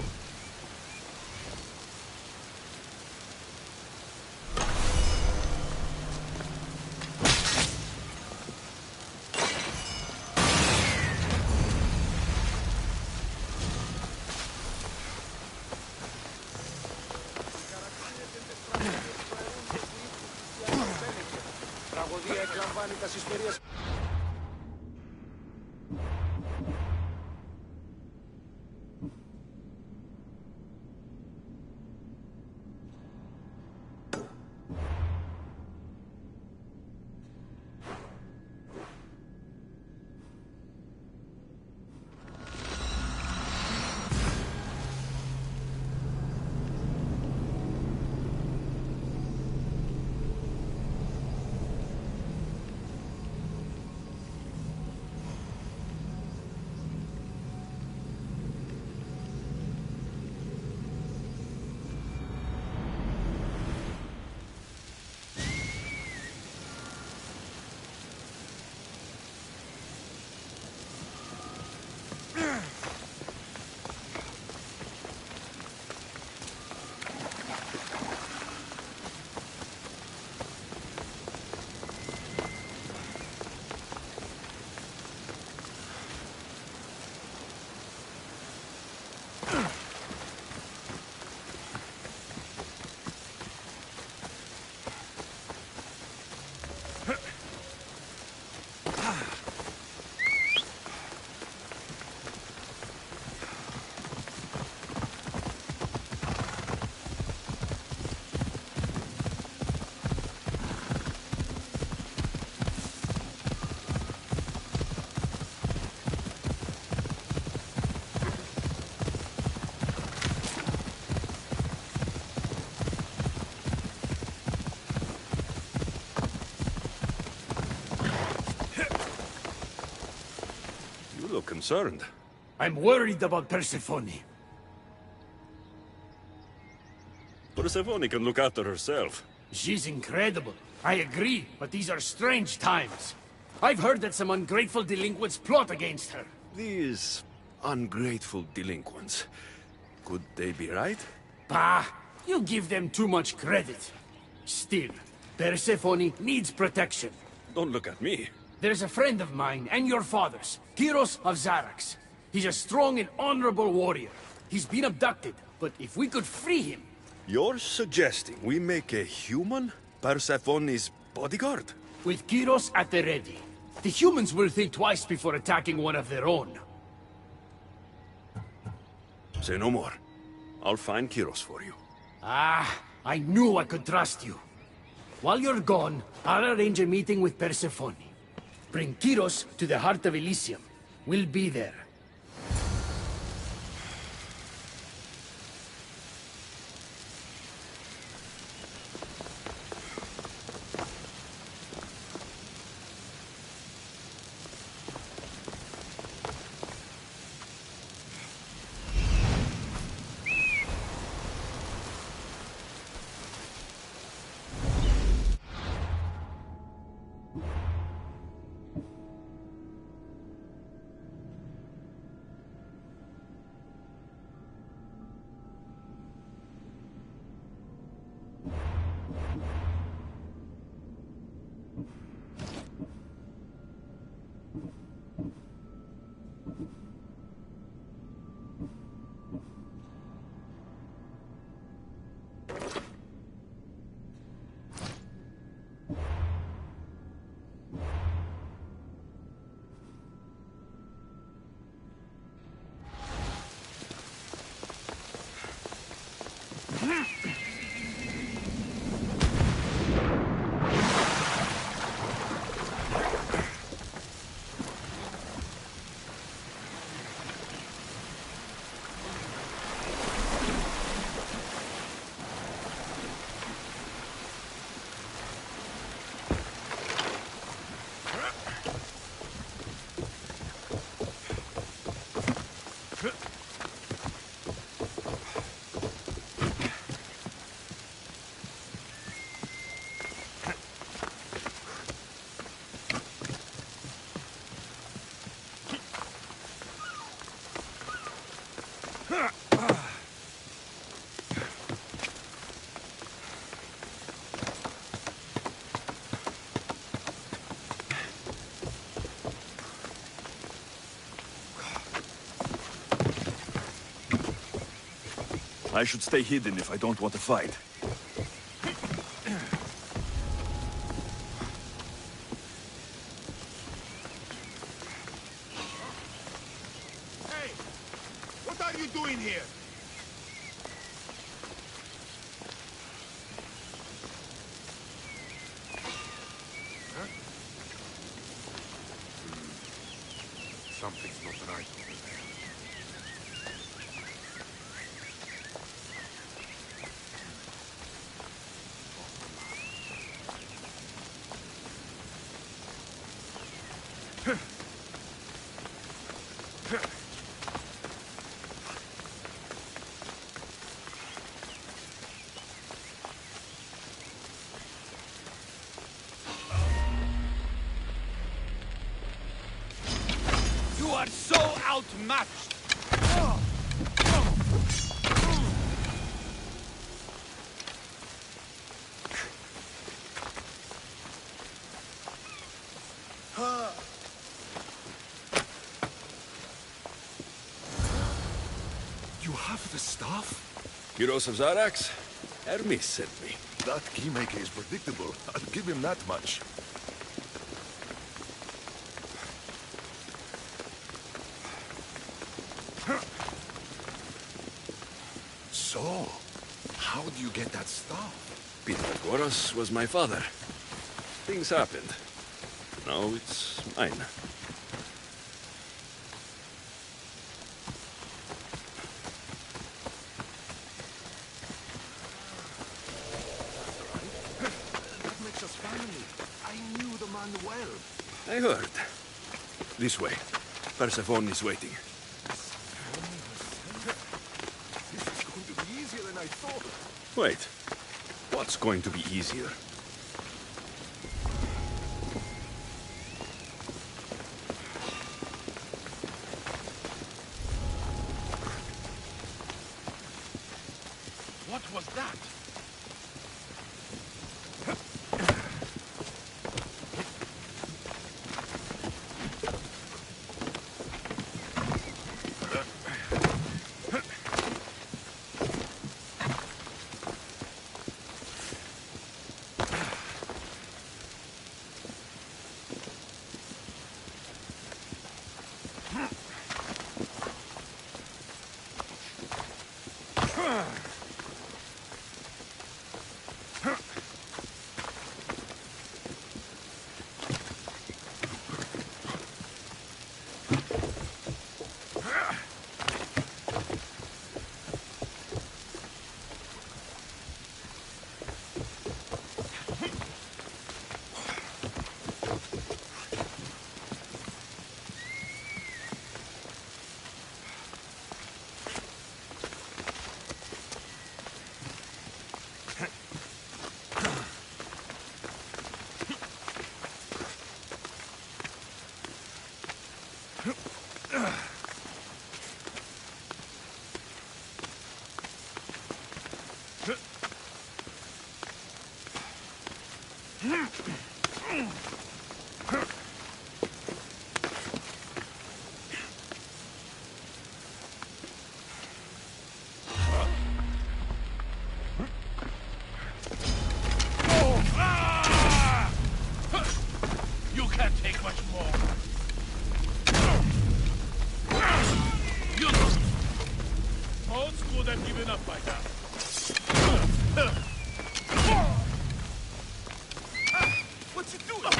[SPEAKER 8] Τραγωδία εκλαμβάνει τα συσπηρίες.
[SPEAKER 2] concerned.
[SPEAKER 12] I'm worried about Persephone.
[SPEAKER 2] Persephone can look after herself.
[SPEAKER 12] She's incredible. I agree, but these are strange times. I've heard that some ungrateful delinquents plot against her.
[SPEAKER 2] These ungrateful delinquents. Could they be right?
[SPEAKER 12] Bah! You give them too much credit. Still, Persephone needs protection.
[SPEAKER 2] Don't look at me.
[SPEAKER 12] There's a friend of mine, and your father's, Kyros of Xarax. He's a strong and honorable warrior. He's been abducted, but if we could free him...
[SPEAKER 2] You're suggesting we make a human Persephone's bodyguard?
[SPEAKER 12] With Kyros at the ready. The humans will think twice before attacking one of their own.
[SPEAKER 2] Say no more. I'll find Kyros for you.
[SPEAKER 12] Ah, I knew I could trust you. While you're gone, I'll arrange a meeting with Persephone. Bring Kyros to the heart of Elysium. We'll be there.
[SPEAKER 2] I should stay hidden if I don't want to fight.
[SPEAKER 8] Hey! What are you doing here? Huh? Something's not right over there.
[SPEAKER 4] You are so outmatched!
[SPEAKER 2] You have the staff? Kyros of Xarax? Hermes sent me.
[SPEAKER 13] That keymaker is predictable. I'll give him that much. So, how do you get that staff?
[SPEAKER 2] Pythagoras was my father. Things happened. Now it's mine.
[SPEAKER 13] That makes us family. I knew the man well.
[SPEAKER 2] I heard. This way. Persephone is waiting.
[SPEAKER 13] This is going to be easier than I thought.
[SPEAKER 2] Wait. What's going to be easier?
[SPEAKER 13] What was that?
[SPEAKER 9] You can't take much more. Most would have given up by now.
[SPEAKER 4] What you doing?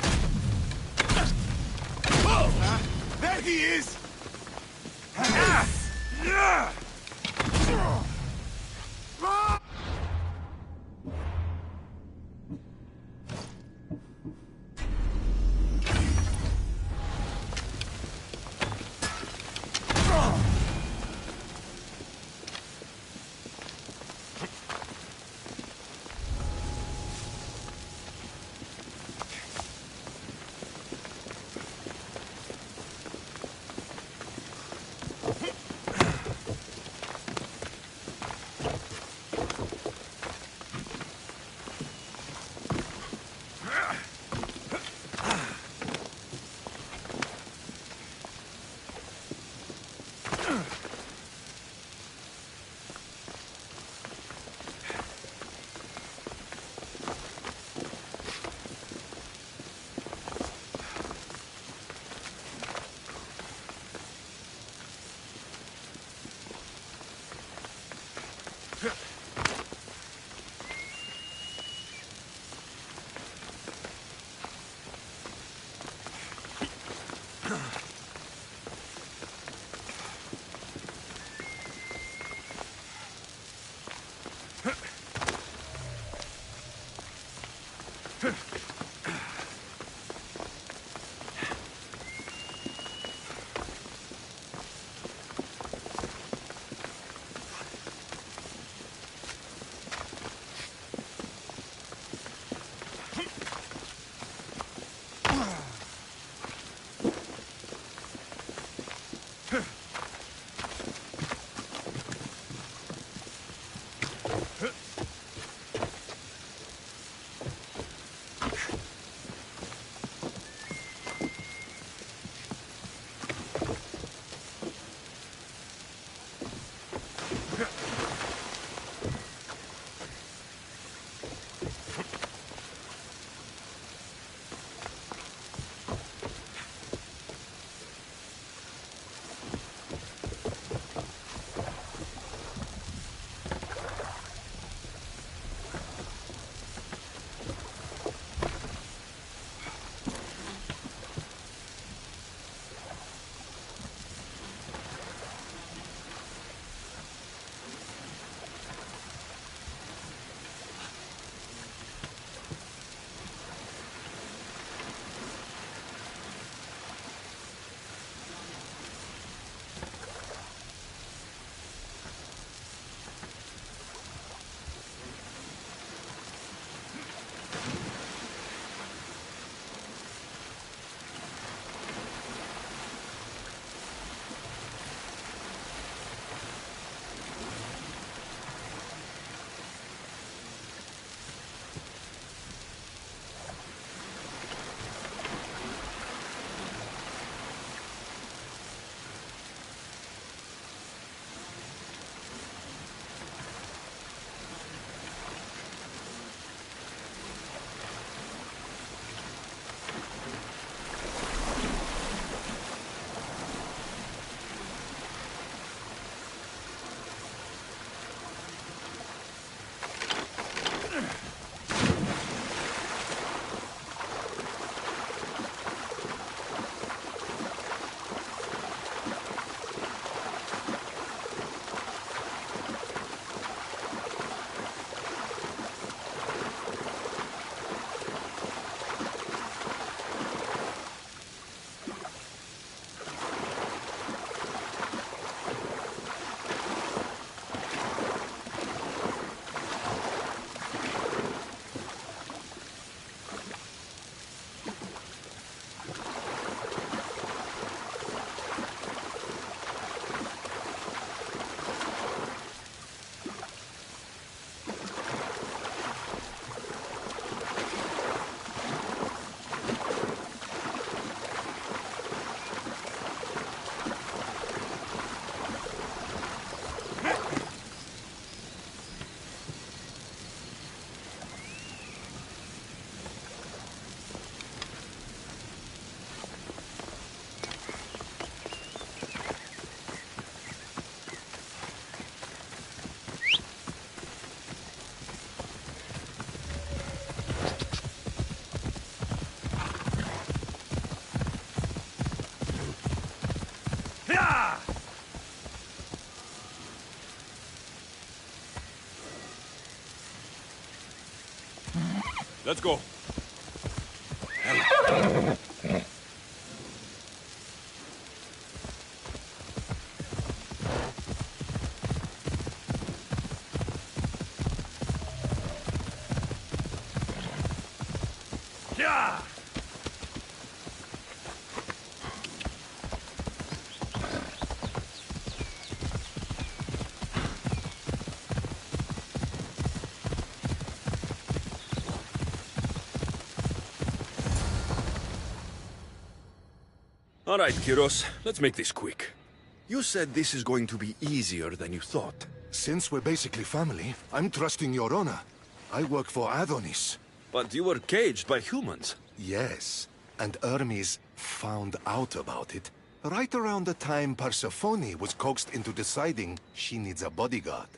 [SPEAKER 4] There he is!
[SPEAKER 2] Let's go.
[SPEAKER 9] Yeah!
[SPEAKER 2] All right, Kyros, let's make this quick. You said this is going to be easier than you thought.
[SPEAKER 13] Since we're basically family, I'm trusting your honor. I work for Adonis.
[SPEAKER 2] But you were caged by humans.
[SPEAKER 13] Yes, and Hermes found out about it right around the time Persephone was coaxed into deciding she needs a bodyguard.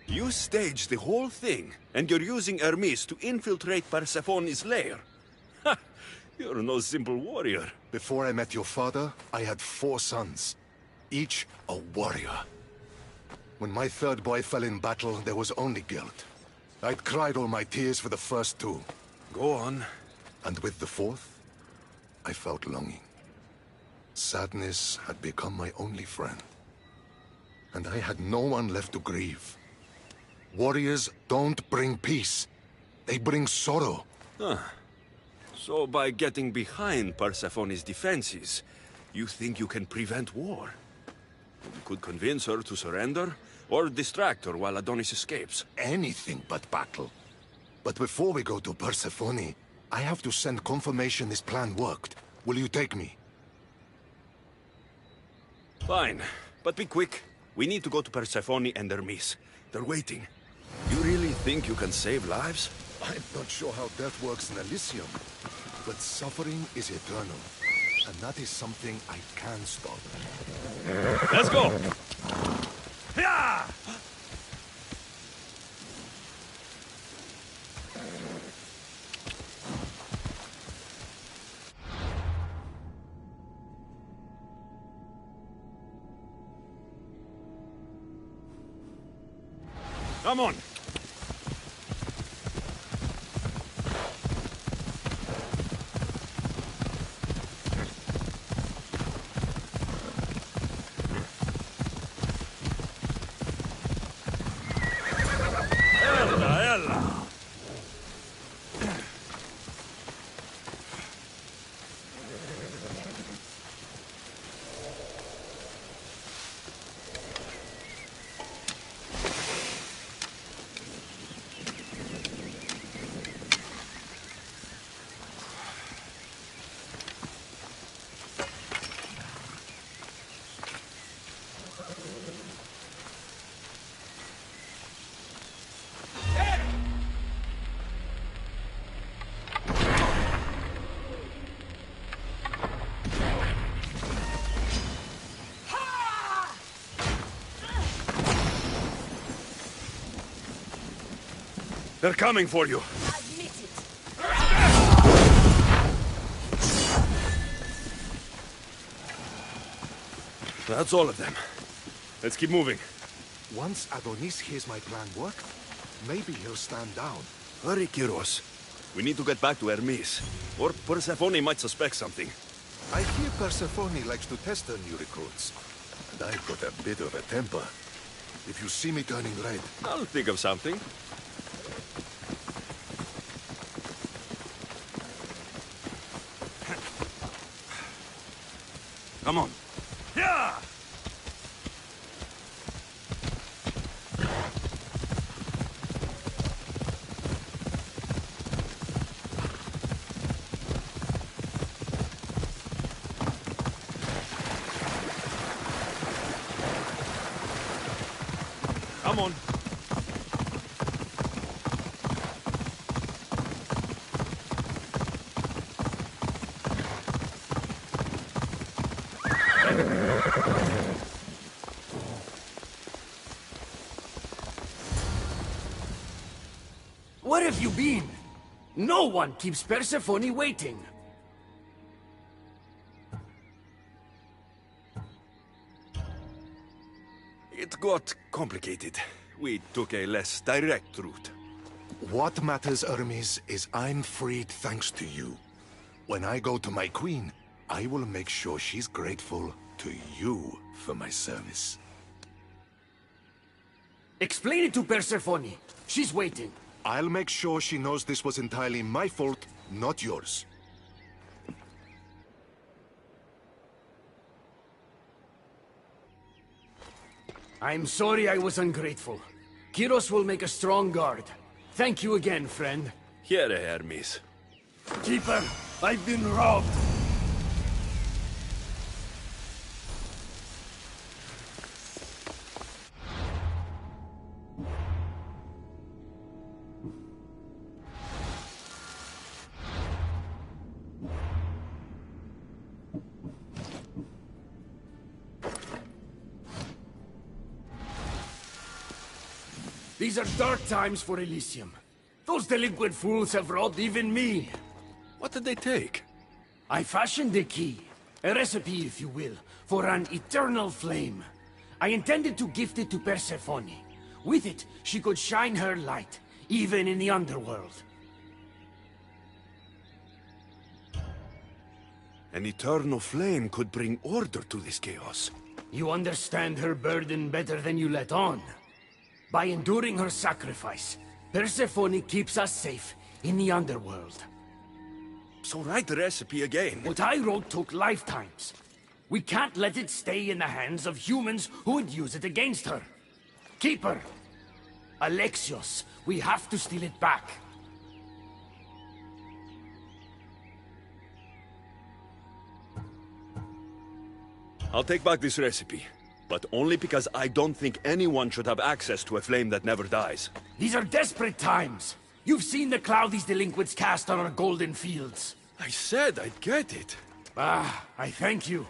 [SPEAKER 2] You staged the whole thing, and you're using Hermes to infiltrate Persephone's lair. Ha! You're no simple warrior.
[SPEAKER 13] Before I met your father, I had 4 sons, each a warrior. When my third boy fell in battle, there was only guilt. I'd cried all my tears for the first 2.
[SPEAKER 2] Go on.
[SPEAKER 13] And with the 4th, I felt longing. Sadness had become my only friend. And I had no one left to grieve. Warriors don't bring peace. They bring sorrow.
[SPEAKER 2] Huh. So by getting behind Persephone's defenses, you think you can prevent war? You could convince her to surrender, or distract her while Adonis escapes.
[SPEAKER 13] Anything but battle. But before we go to Persephone, I have to send confirmation this plan worked. Will you take me?
[SPEAKER 2] Fine, but be quick. We need to go to Persephone and Hermes. They're waiting. You really think you can save lives?
[SPEAKER 13] I'm not sure how death works in Elysium, but suffering is eternal. And that is something I can stop.
[SPEAKER 2] Let's go!
[SPEAKER 9] Yeah!
[SPEAKER 2] Come on! They're coming for you.
[SPEAKER 6] Admit it.
[SPEAKER 2] That's all of them. Let's keep moving.
[SPEAKER 13] Once Adonis hears my plan worked, maybe he'll stand down.
[SPEAKER 2] Hurry, Kyros. We need to get back to Hermes, or Persephone might suspect something.
[SPEAKER 13] I hear Persephone likes to test her new recruits. And I've got a bit of a temper. If you see me turning red...
[SPEAKER 2] I'll think of something. Come on.
[SPEAKER 9] Yeah!
[SPEAKER 2] Come on.
[SPEAKER 12] Where have you been? No one keeps Persephone waiting.
[SPEAKER 2] It got complicated. We took a less direct route.
[SPEAKER 13] What matters, Hermes, is I'm freed thanks to you. When I go to my queen, I will make sure she's grateful to you for my service.
[SPEAKER 12] Explain it to Persephone. She's waiting.
[SPEAKER 13] I'll make sure she knows this was entirely my fault, not yours.
[SPEAKER 12] I'm sorry I was ungrateful. Kyros will make a strong guard. Thank you again, friend.
[SPEAKER 2] Here, Hermes.
[SPEAKER 12] Keeper, I've been robbed. These are dark times for Elysium. Those delinquent fools have robbed even me.
[SPEAKER 2] What did they take?
[SPEAKER 12] I fashioned a key, a recipe if you will, for an eternal flame. I intended to gift it to Persephone. With it, she could shine her light, even in the underworld.
[SPEAKER 2] An eternal flame could bring order to this chaos.
[SPEAKER 12] You understand her burden better than you let on. By enduring her sacrifice, Persephone keeps us safe in the underworld.
[SPEAKER 2] So write the recipe again.
[SPEAKER 12] What I wrote took lifetimes. We can't let it stay in the hands of humans who would use it against her. Keeper! Alexios, we have to steal it back.
[SPEAKER 2] I'll take back this recipe. But only because I don't think anyone should have access to a flame that never dies.
[SPEAKER 12] These are desperate times. You've seen the cloud these delinquents cast on our golden fields.
[SPEAKER 2] I said I'd get it.
[SPEAKER 12] Ah, I thank you.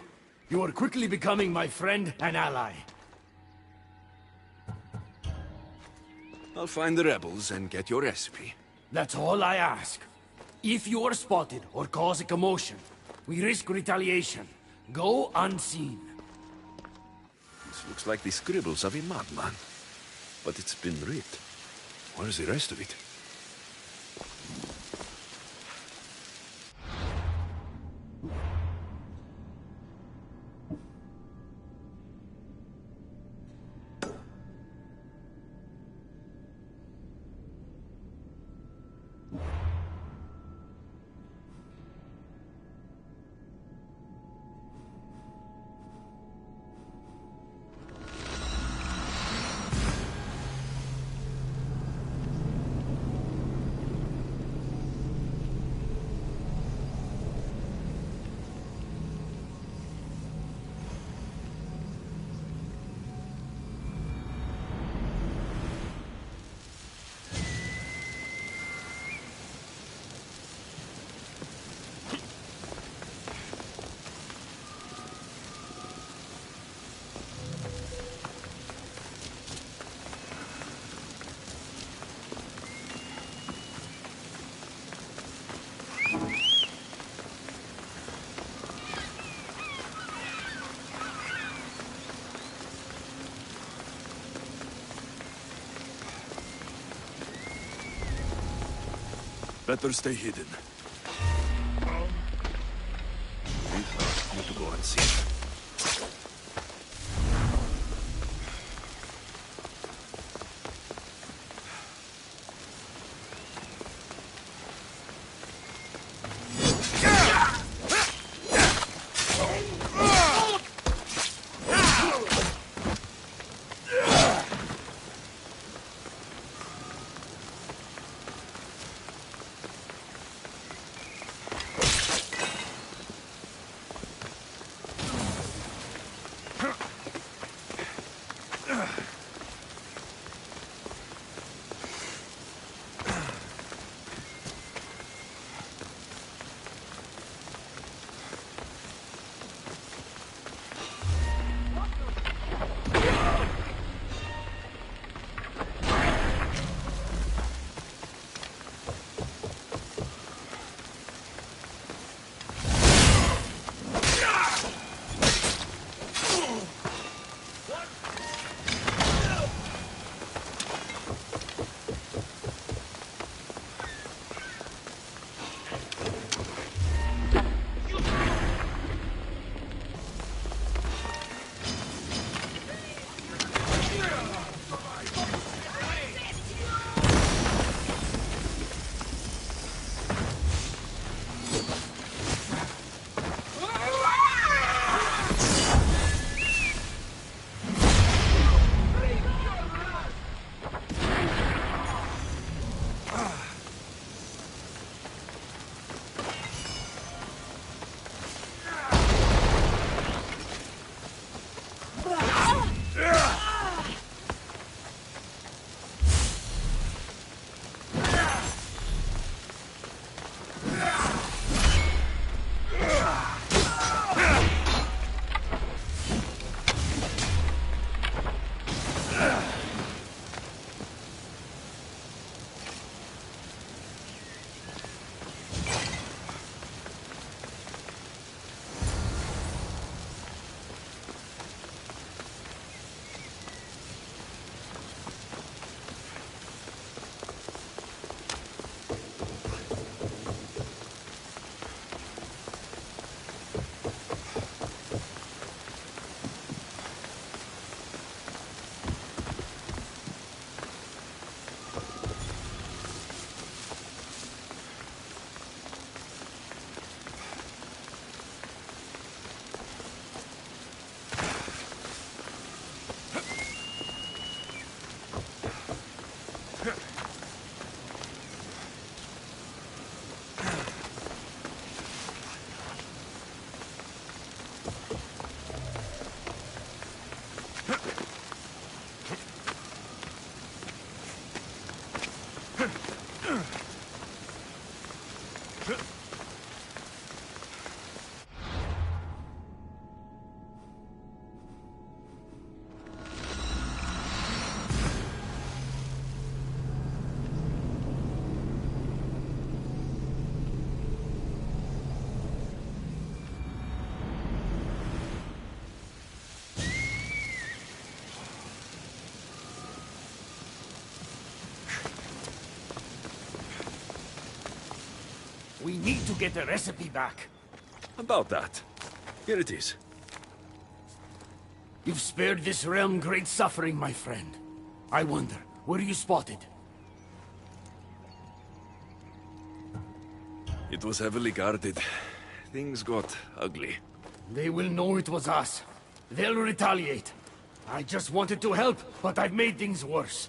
[SPEAKER 12] You are quickly becoming my friend and ally.
[SPEAKER 2] I'll find the rebels and get your recipe.
[SPEAKER 12] That's all I ask. If you are spotted or cause a commotion, we risk retaliation. Go unseen.
[SPEAKER 2] This looks like the scribbles of a madman. But it's been writ. Where's the rest of it? Better stay hidden. We need to go and see.
[SPEAKER 12] need to get the recipe back.
[SPEAKER 2] About that. Here it is.
[SPEAKER 12] You've spared this realm great suffering, my friend. I wonder, were you spotted?
[SPEAKER 2] It was heavily guarded. Things got ugly.
[SPEAKER 12] They will know it was us. They'll retaliate. I just wanted to help, but I've made things worse.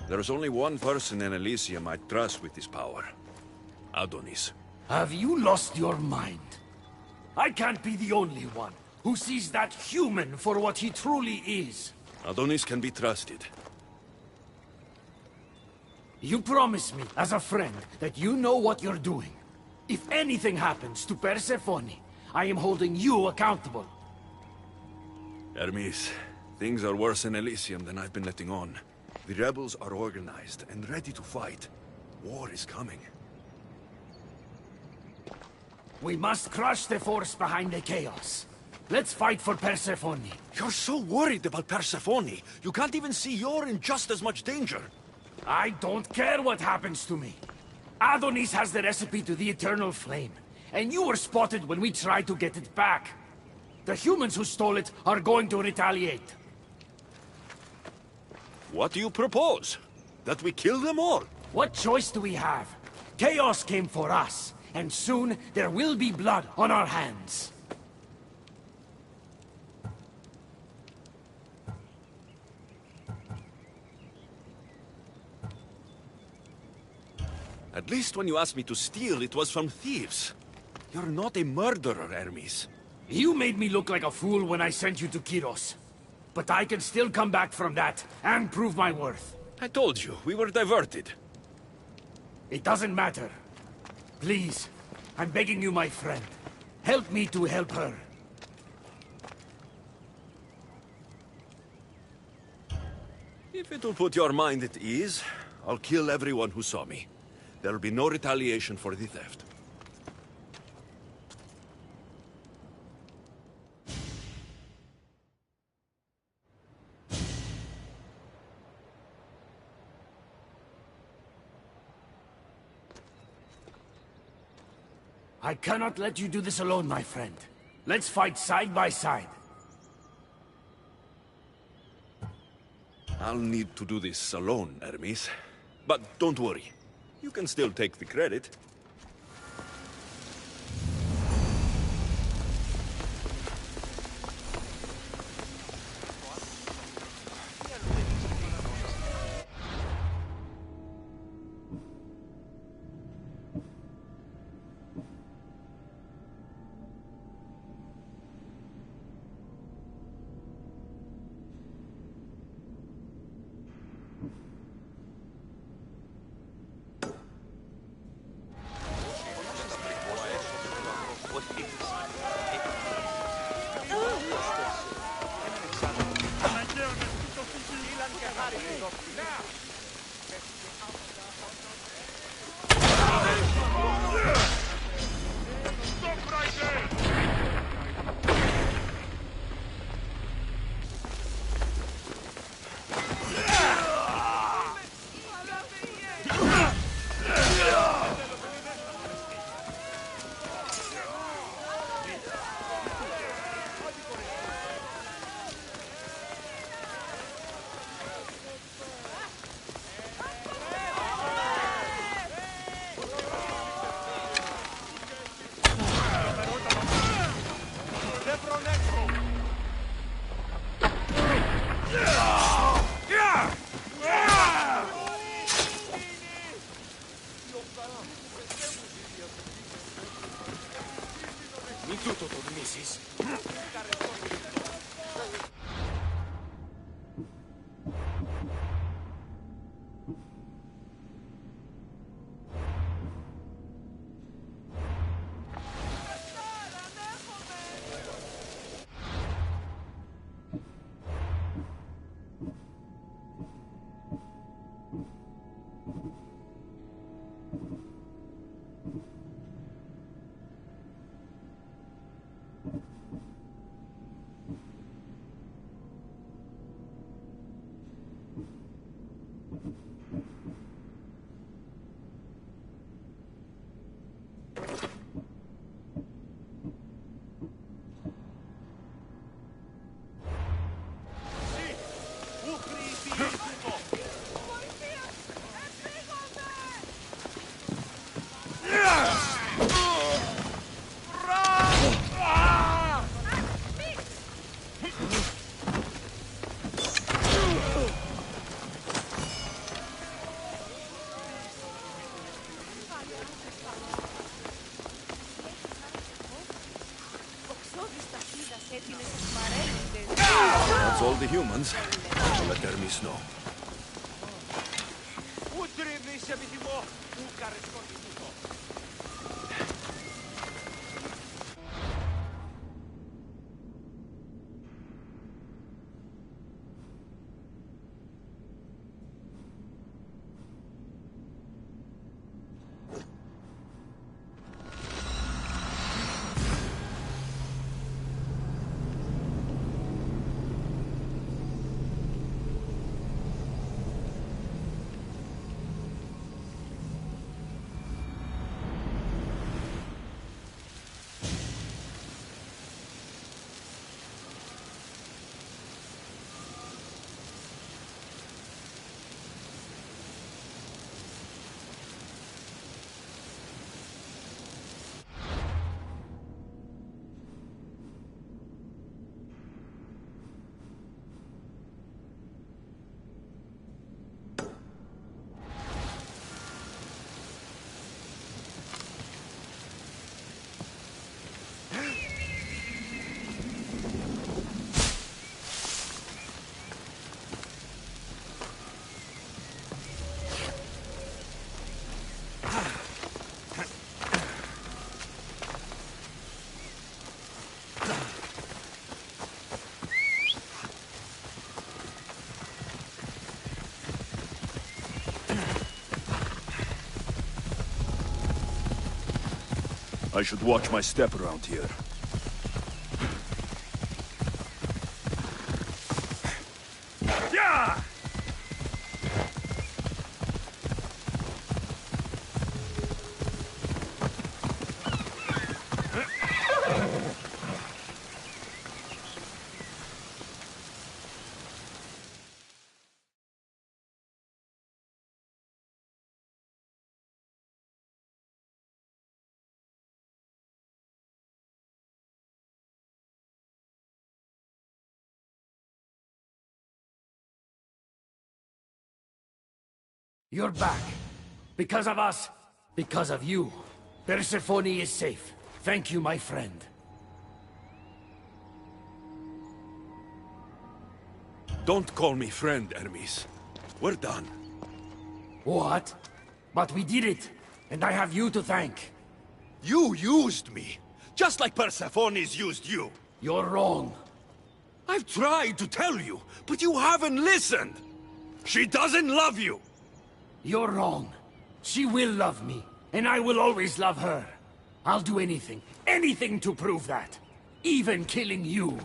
[SPEAKER 2] There is only one person in Elysium I trust with this power. Adonis.
[SPEAKER 12] Have you lost your mind? I can't be the only one who sees that human for what he truly is.
[SPEAKER 2] Adonis can be trusted.
[SPEAKER 12] You promise me, as a friend, that you know what you're doing. If anything happens to Persephone, I am holding you accountable.
[SPEAKER 2] Hermes, things are worse in Elysium than I've been letting on. The rebels are organized and ready to fight. War is coming.
[SPEAKER 12] We must crush the force behind the chaos. Let's fight for Persephone.
[SPEAKER 2] You're so worried about Persephone. You can't even see you're in just as much danger.
[SPEAKER 12] I don't care what happens to me. Adonis has the recipe to the Eternal Flame, and you were spotted when we tried to get it back. The humans who stole it are going to retaliate.
[SPEAKER 2] What do you propose? That we kill them all?
[SPEAKER 12] What choice do we have? Chaos came for us, and soon there will be blood on our hands.
[SPEAKER 2] At least when you asked me to steal, it was from thieves. You're not a murderer, Hermes.
[SPEAKER 12] You made me look like a fool when I sent you to Kyros. But I can still come back from that, and prove my worth.
[SPEAKER 2] I told you, we were diverted.
[SPEAKER 12] It doesn't matter. Please, I'm begging you, my friend. Help me to help her.
[SPEAKER 2] If it'll put your mind at ease, I'll kill everyone who saw me. There'll be no retaliation for the theft.
[SPEAKER 12] I cannot let you do this alone, my friend. Let's fight side by side.
[SPEAKER 2] I'll need to do this alone, Hermes. But don't worry. You can still take the credit. all the humans. I'll let Hermes know. I should watch my step around here. Yeah!
[SPEAKER 12] You're back. Because of us. Because of you. Persephone is safe. Thank you, my friend.
[SPEAKER 2] Don't call me friend, Hermes. We're done.
[SPEAKER 12] What? But we did it. And I have you to thank.
[SPEAKER 2] You used me. Just like Persephone's used you.
[SPEAKER 12] You're wrong.
[SPEAKER 2] I've tried to tell you, but you haven't listened. She doesn't love you.
[SPEAKER 12] You're wrong. She will love me, and I will always love her. I'll do anything to prove that. Even killing you.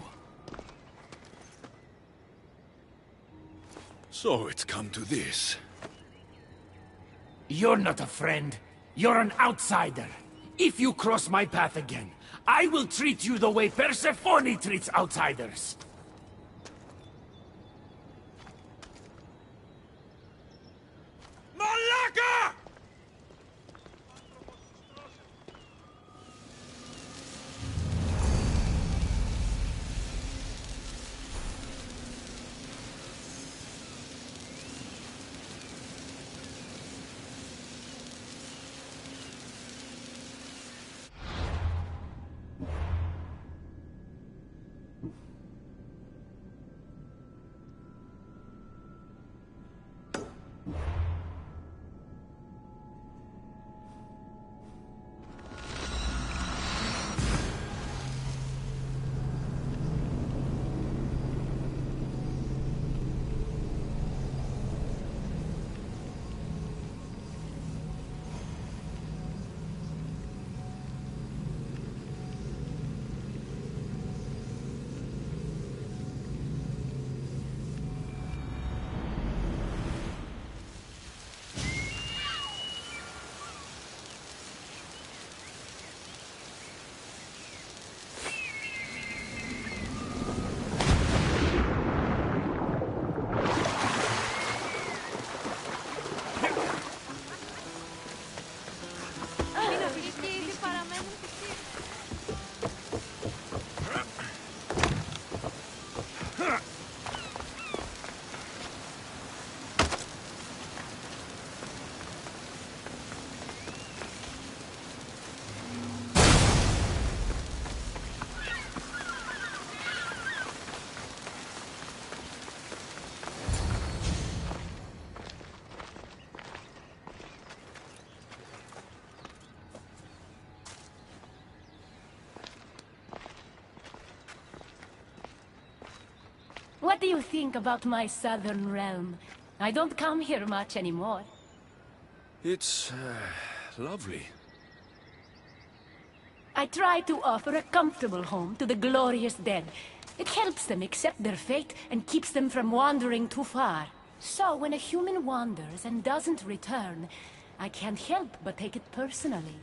[SPEAKER 2] So it's come to this.
[SPEAKER 12] You're not a friend. You're an outsider. If you cross my path again, I will treat you the way Persephone treats outsiders.
[SPEAKER 2] Malaka!
[SPEAKER 6] What do you think about my southern realm? I don't come here much anymore.
[SPEAKER 2] It's lovely.
[SPEAKER 6] I try to offer a comfortable home to the glorious dead. It helps them accept their fate and keeps them from wandering too far. So when a human wanders and doesn't return, I can't help but take it personally.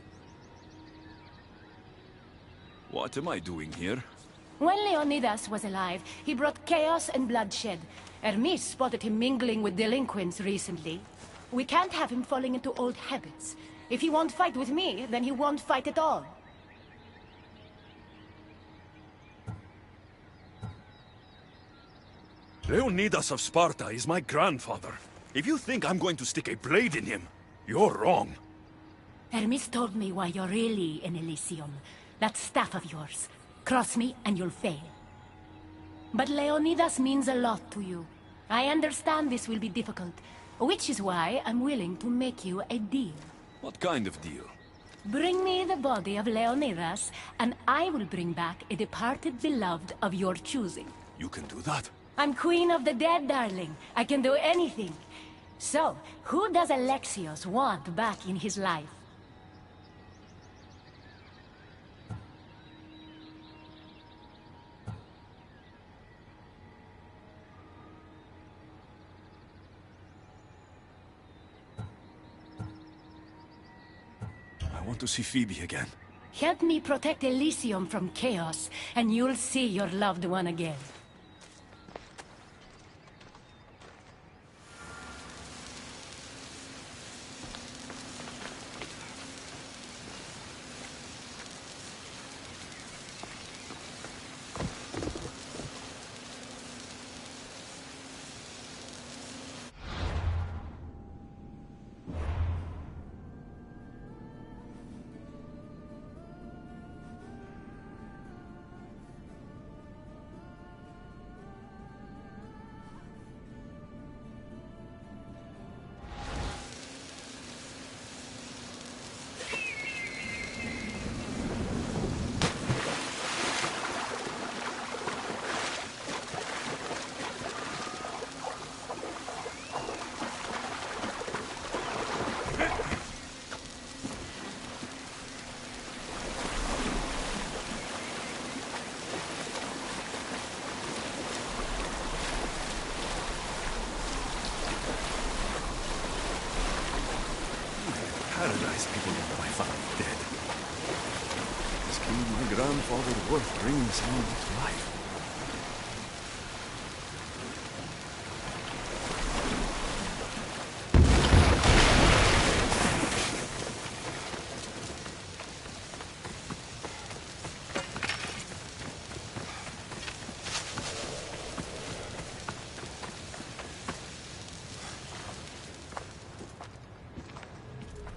[SPEAKER 2] What am I doing here?
[SPEAKER 6] When Leonidas was alive, he brought chaos and bloodshed. Hermes spotted him mingling with delinquents recently. We can't have him falling into old habits. If he won't fight with me, then he won't fight at all.
[SPEAKER 2] Leonidas of Sparta is my grandfather. If you think I'm going to stick a blade in him, you're wrong.
[SPEAKER 6] Hermes told me why you're really in Elysium. That staff of yours. Cross me and you'll fail. But Leonidas means a lot to you. I understand this will be difficult, which is why I'm willing to make you a deal.
[SPEAKER 2] What kind of deal?
[SPEAKER 6] Bring me the body of Leonidas, and I will bring back a departed beloved of your choosing.
[SPEAKER 2] You can do that?
[SPEAKER 6] I'm queen of the dead, darling. I can do anything. So, who does Alexios want back in his life?
[SPEAKER 2] I want to see Phoebe again.
[SPEAKER 6] Help me protect Elysium from chaos, and you'll see your loved one again.
[SPEAKER 2] Paradise people want my family dead. Is killing my grandfather worth bringing someone to life?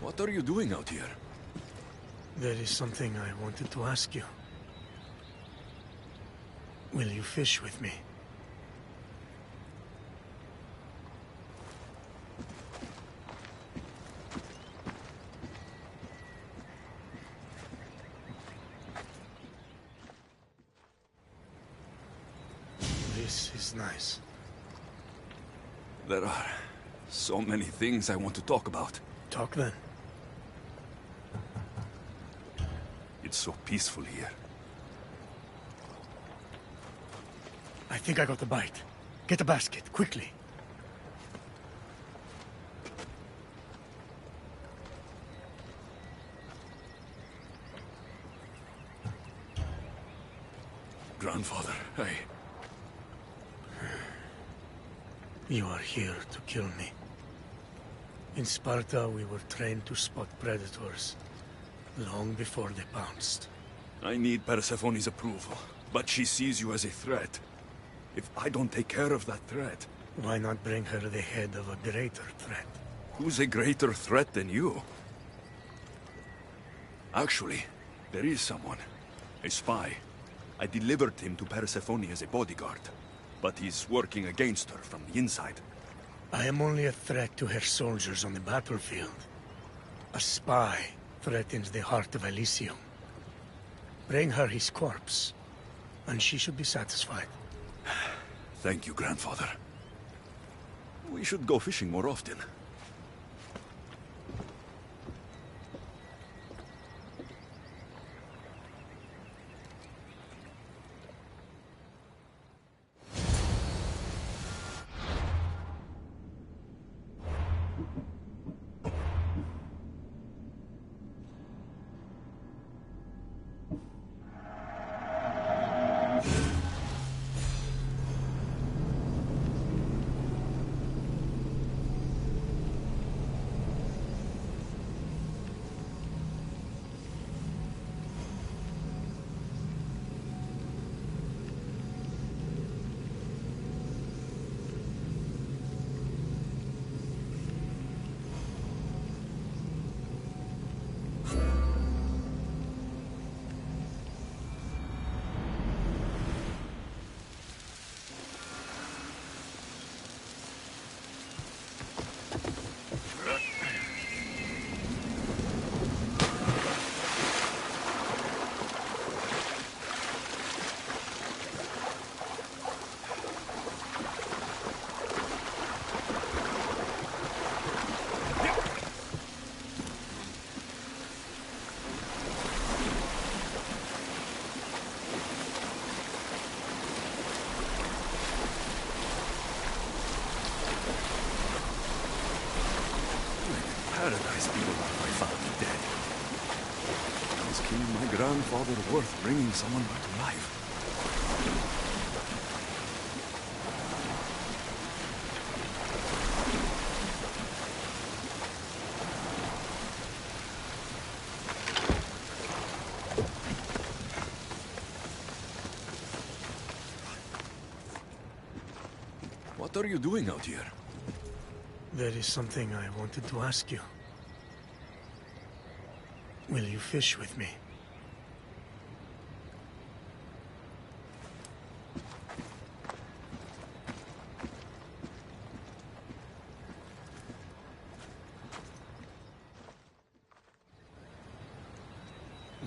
[SPEAKER 2] What are you doing out here?
[SPEAKER 11] There is something I wanted to ask you. Will you fish with me? This is nice.
[SPEAKER 2] There are so many things I want to talk about.
[SPEAKER 11] Talk then.
[SPEAKER 2] It's so peaceful here.
[SPEAKER 11] I think I got the bite. Get a basket, quickly.
[SPEAKER 2] Grandfather,
[SPEAKER 11] You are here to kill me. In Sparta, we were trained to spot predators, long before they pounced.
[SPEAKER 2] I need Persephone's approval, but she sees you as a threat. If I don't take care of that threat...
[SPEAKER 11] Why not bring her the head of a greater threat?
[SPEAKER 2] Who's a greater threat than you? Actually, there is someone. A spy. I delivered him to Persephone as a bodyguard, but he's working against her from the inside.
[SPEAKER 11] I am only a threat to her soldiers on the battlefield. A spy threatens the heart of Elysium. Bring her his corpse, and she should be satisfied.
[SPEAKER 2] Thank you, grandfather. We should go fishing more often. Paradise people I found dead. Is killing my grandfather worth bringing someone back to life? What are you doing out here?
[SPEAKER 11] There is something I wanted to ask you. Will you fish with me?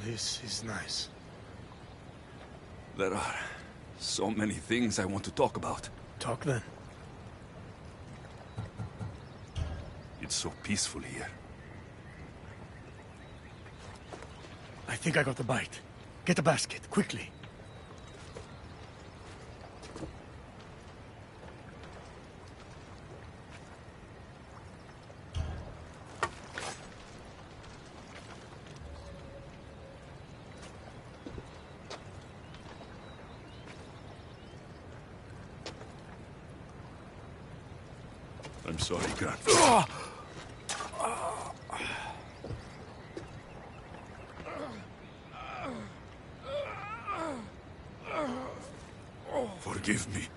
[SPEAKER 11] This is nice.
[SPEAKER 2] There are so many things I want to talk about.
[SPEAKER 11] Talk then.
[SPEAKER 2] It's so peaceful here.
[SPEAKER 11] I think I got the bite. Get a basket, quickly.
[SPEAKER 2] I'm sorry, grandfather. Forgive me.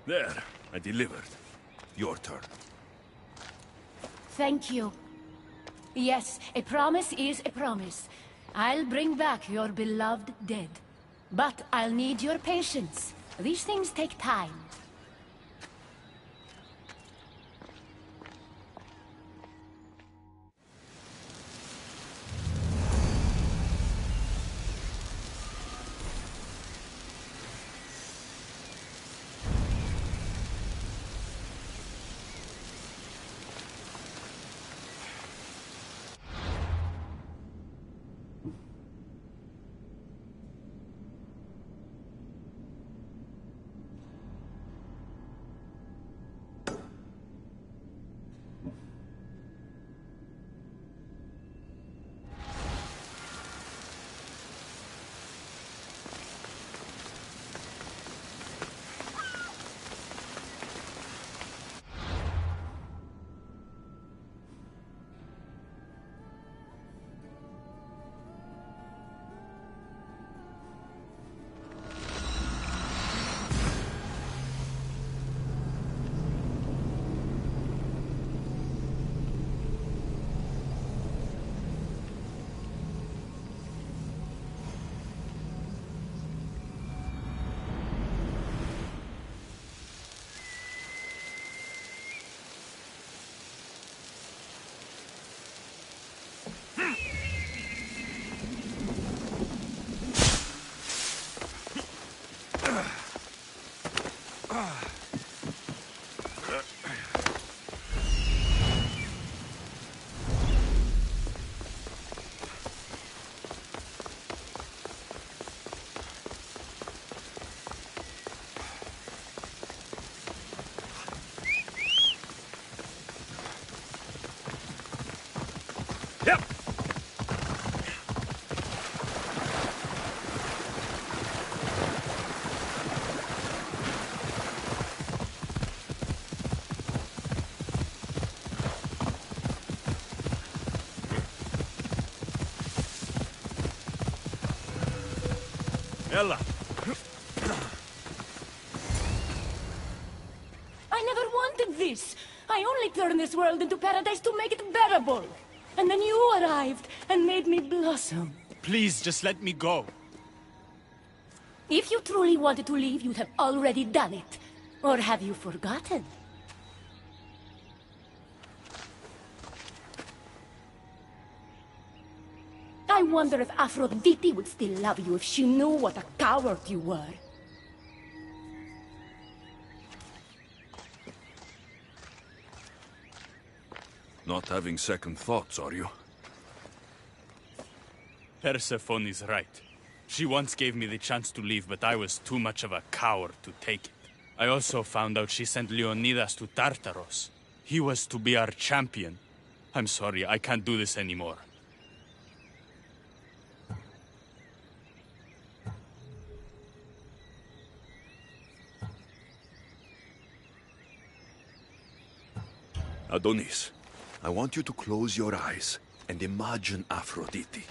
[SPEAKER 2] There, I delivered. Your turn.
[SPEAKER 6] Thank you. Yes, a promise is a promise. I'll bring back your beloved dead. But I'll need your patience. These things take time.
[SPEAKER 2] Ella!
[SPEAKER 6] I never wanted this. I only turned this world into paradise to make it bearable. And then you arrived and made me blossom.
[SPEAKER 5] Please, just let me go.
[SPEAKER 6] If you truly wanted to leave, you'd have already done it. Or have you forgotten? I wonder if Aphrodite would still love you if she knew what a coward you were.
[SPEAKER 2] Not having second thoughts, are you?
[SPEAKER 5] Persephone's right. She once gave me the chance to leave, but I was too much of a coward to take it. I also found out she sent Leonidas to Tartaros. He was to be our champion. I'm sorry, I can't do this anymore.
[SPEAKER 2] Adonis, I want you to close your eyes and imagine Aphrodite.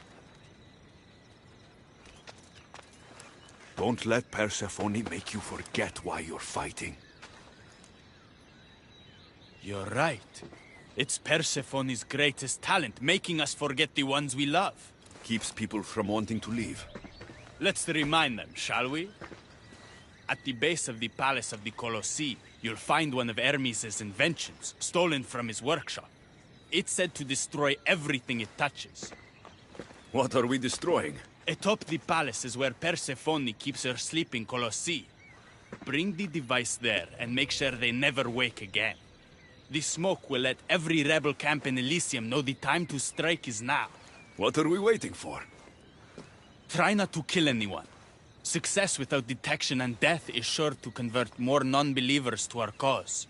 [SPEAKER 2] Don't let Persephone make you forget why you're fighting.
[SPEAKER 5] You're right. It's Persephone's greatest talent, making us forget the ones we love.
[SPEAKER 2] Keeps people from wanting to leave.
[SPEAKER 5] Let's remind them, shall we? At the base of the palace of the Colossi, you'll find one of Hermes' inventions, stolen from his workshop. It's said to destroy everything it touches.
[SPEAKER 2] What are we destroying?
[SPEAKER 5] Atop the palace is where Persephone keeps her sleeping Colossi. Bring the device there and make sure they never wake again. The smoke will let every rebel camp in Elysium know the time to strike is now.
[SPEAKER 2] What are we waiting for?
[SPEAKER 5] Try not to kill anyone. Success without detection and death is sure to convert more non-believers to our cause.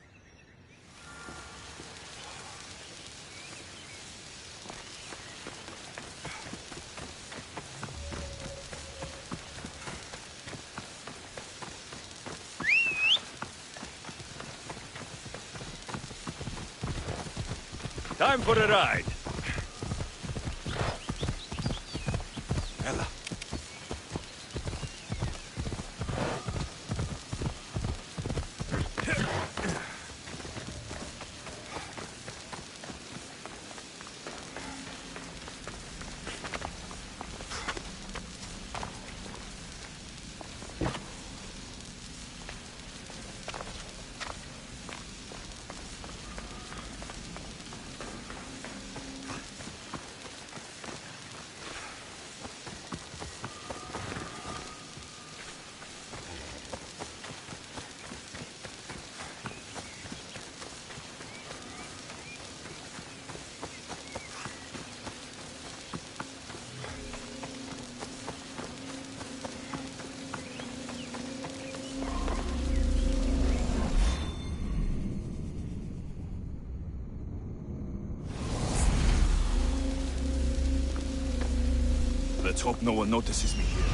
[SPEAKER 2] Time for a ride. Ella. Let's hope no one notices me here.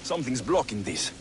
[SPEAKER 2] Something's blocking this.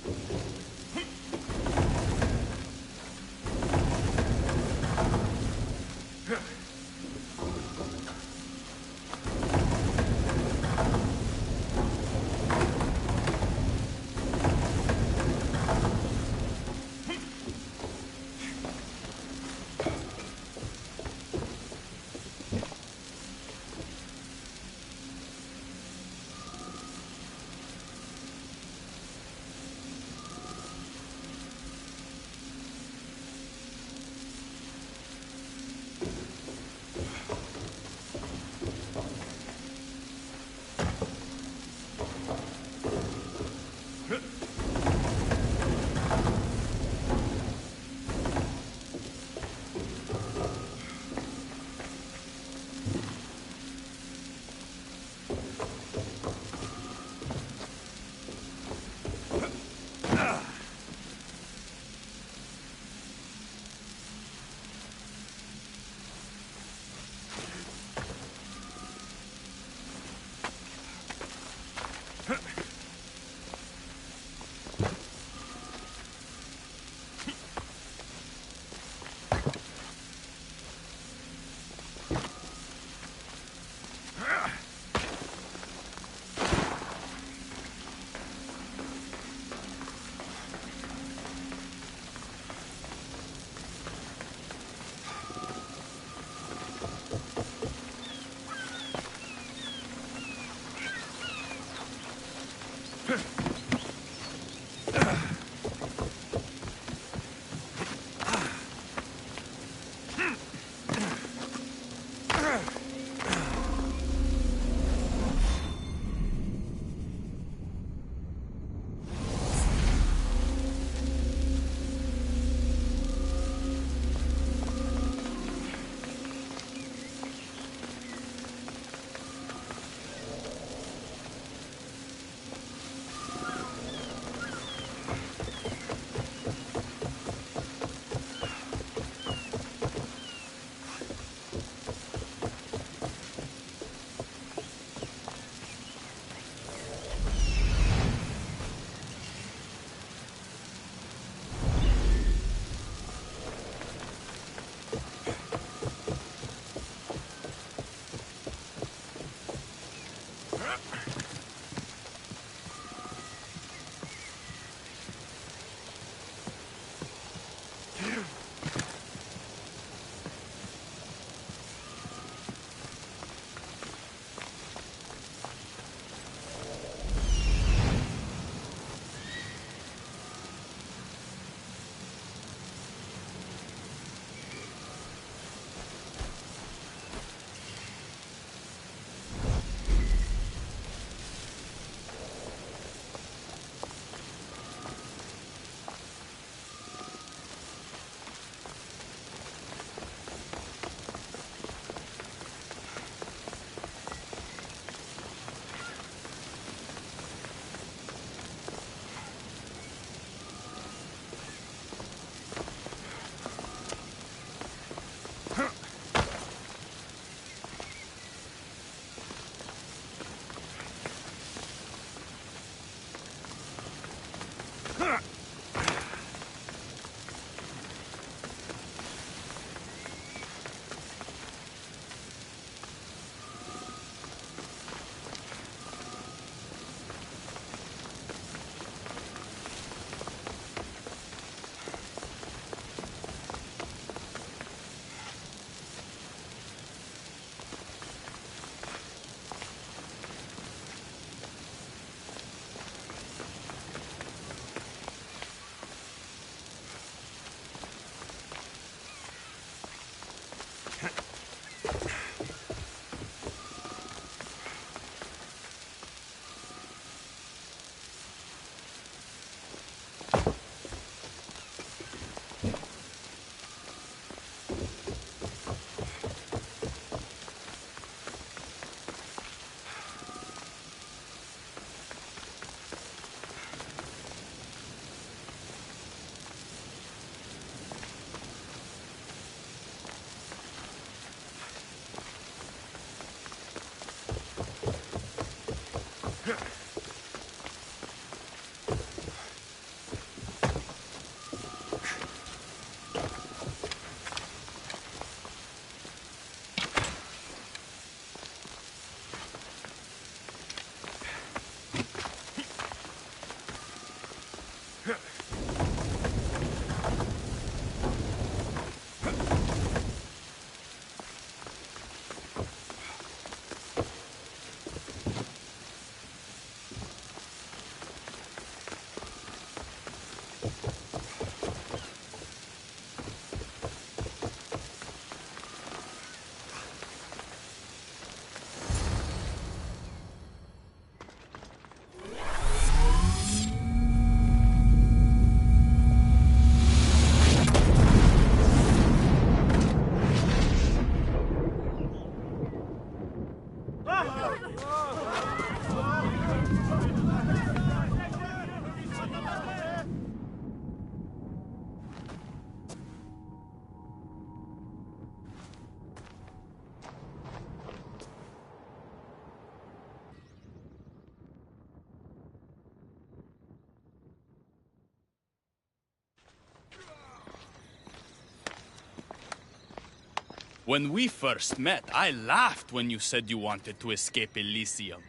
[SPEAKER 5] When we first met, I laughed when you said you wanted to escape Elysium.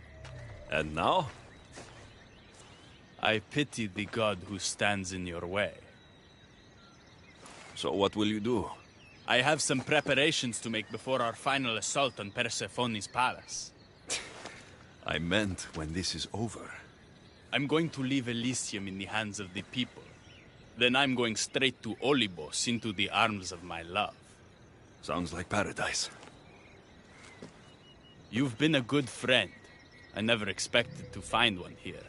[SPEAKER 2] And now?
[SPEAKER 5] I pity the god who stands in your way.
[SPEAKER 2] So what will you do?
[SPEAKER 5] I have some preparations to make before our final assault on Persephone's palace.
[SPEAKER 2] I meant when this is over.
[SPEAKER 5] I'm going to leave Elysium in the hands of the people. Then I'm going straight to Olibos, into the arms of my love.
[SPEAKER 2] Sounds like paradise.
[SPEAKER 5] You've been a good friend. I never expected to find one here.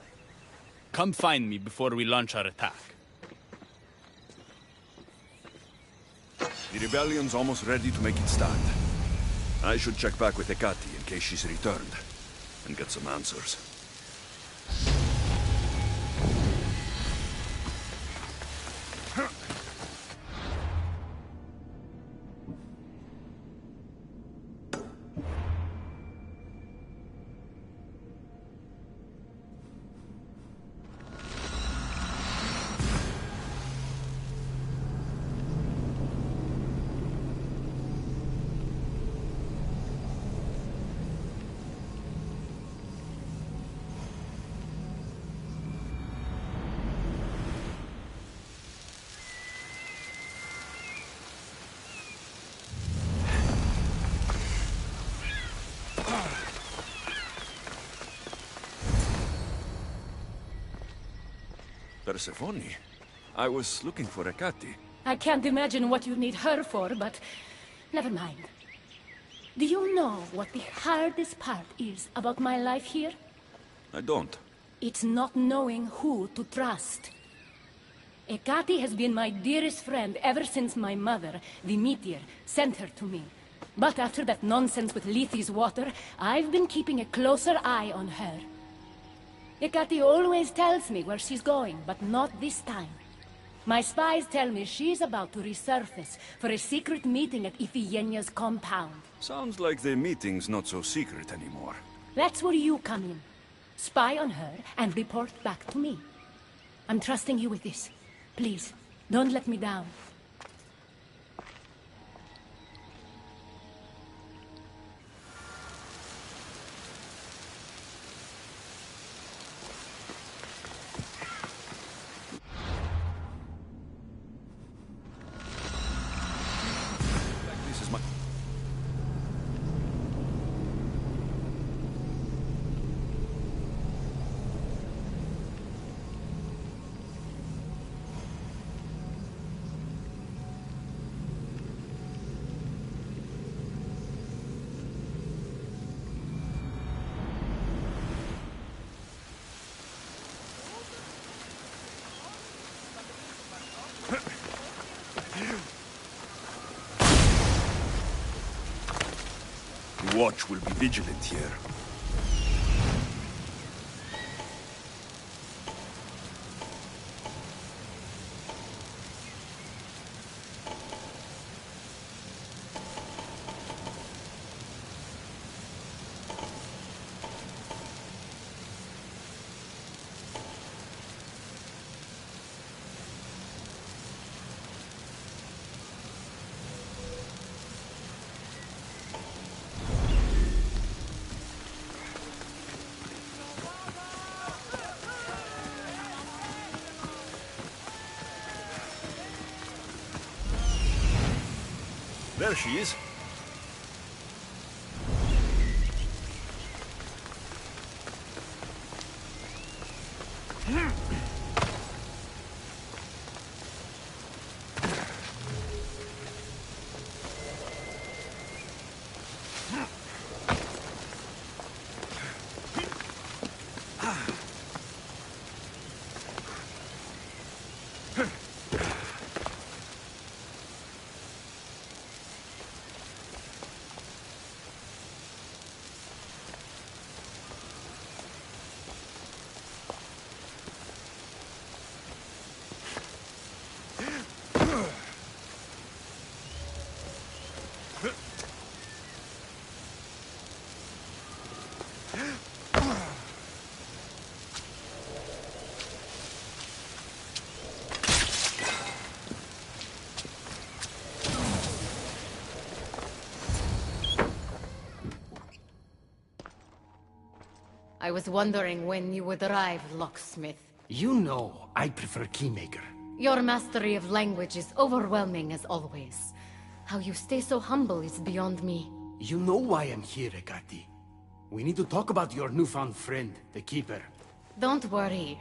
[SPEAKER 5] Come find me before we launch our attack.
[SPEAKER 2] The rebellion's almost ready to make its stand. I should check back with Hecate in case she's returned, and get some answers. Persephone? I was looking for Hecate.
[SPEAKER 6] I can't imagine what you need her for, but never mind. Do you know what the hardest part is about my life here?
[SPEAKER 2] I don't.
[SPEAKER 6] It's not knowing who to trust. Hecate has been my dearest friend ever since my mother, the meteor, sent her to me. But after that nonsense with Lethe's water, I've been keeping a closer eye on her. Hecate always tells me where she's going, but not this time. My spies tell me she's about to resurface for a secret meeting at Iphigenia's compound.
[SPEAKER 2] Sounds like the meeting's not so secret anymore.
[SPEAKER 6] That's where you come in. Spy on her and report back to me. I'm trusting you with this. Please, don't let me down.
[SPEAKER 2] This is my... The watch will be vigilant here. There she is.
[SPEAKER 1] I was wondering when you would arrive, locksmith.
[SPEAKER 12] You know, I prefer Keymaker.
[SPEAKER 1] Your mastery of language is overwhelming as always. How you stay so humble is beyond me.
[SPEAKER 12] You know why I'm here, Ekati. We need to talk about your newfound friend, the Keeper.
[SPEAKER 1] Don't worry.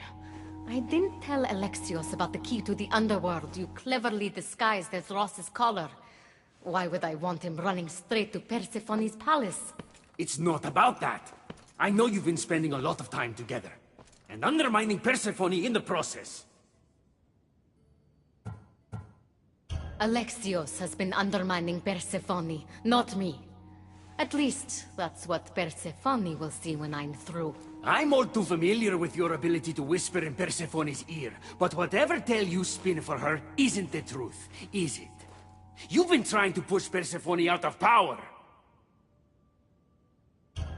[SPEAKER 1] I didn't tell Alexios about the key to the underworld you cleverly disguised as Ross's collar. Why would I want him running straight to Persephone's palace?
[SPEAKER 12] It's not about that. I know you've been spending a lot of time together, and undermining Persephone in the process.
[SPEAKER 1] Alexios has been undermining Persephone, not me. At least, that's what Persephone will see when I'm through.
[SPEAKER 12] I'm all too familiar with your ability to whisper in Persephone's ear, but whatever tale you spin for her isn't the truth, is it? You've been trying to push Persephone out of power!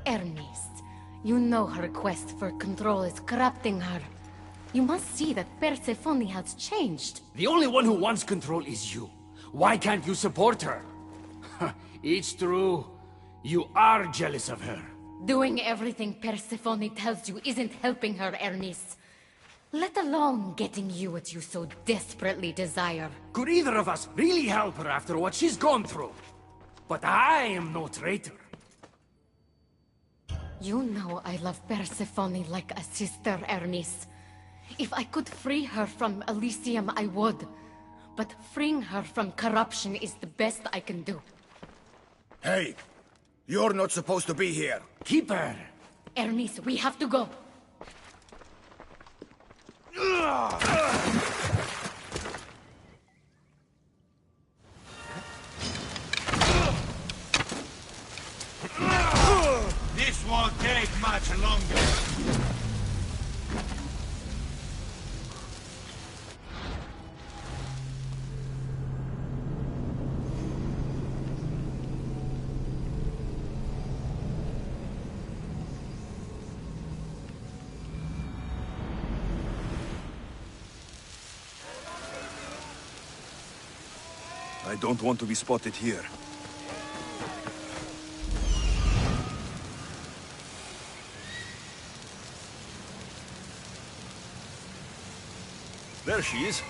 [SPEAKER 1] Hermes, you know her quest for control is corrupting her. You must see that Persephone has changed.
[SPEAKER 12] The only one who wants control is you. Why can't you support her? It's true. You are jealous of her.
[SPEAKER 1] Doing everything Persephone tells you isn't helping her, Hermes. Let alone getting you what you so desperately desire.
[SPEAKER 12] Could either of us really help her after what she's gone through? But I am no traitor.
[SPEAKER 1] You know I love Persephone like a sister, Hermes. If I could free her from Elysium, I would. But freeing her from corruption is the best I can do.
[SPEAKER 8] Hey! You're not supposed to be here!
[SPEAKER 12] Keeper!
[SPEAKER 1] Hermes, we have to go.
[SPEAKER 8] This won't take much longer.
[SPEAKER 2] I don't want to be spotted here. There she is.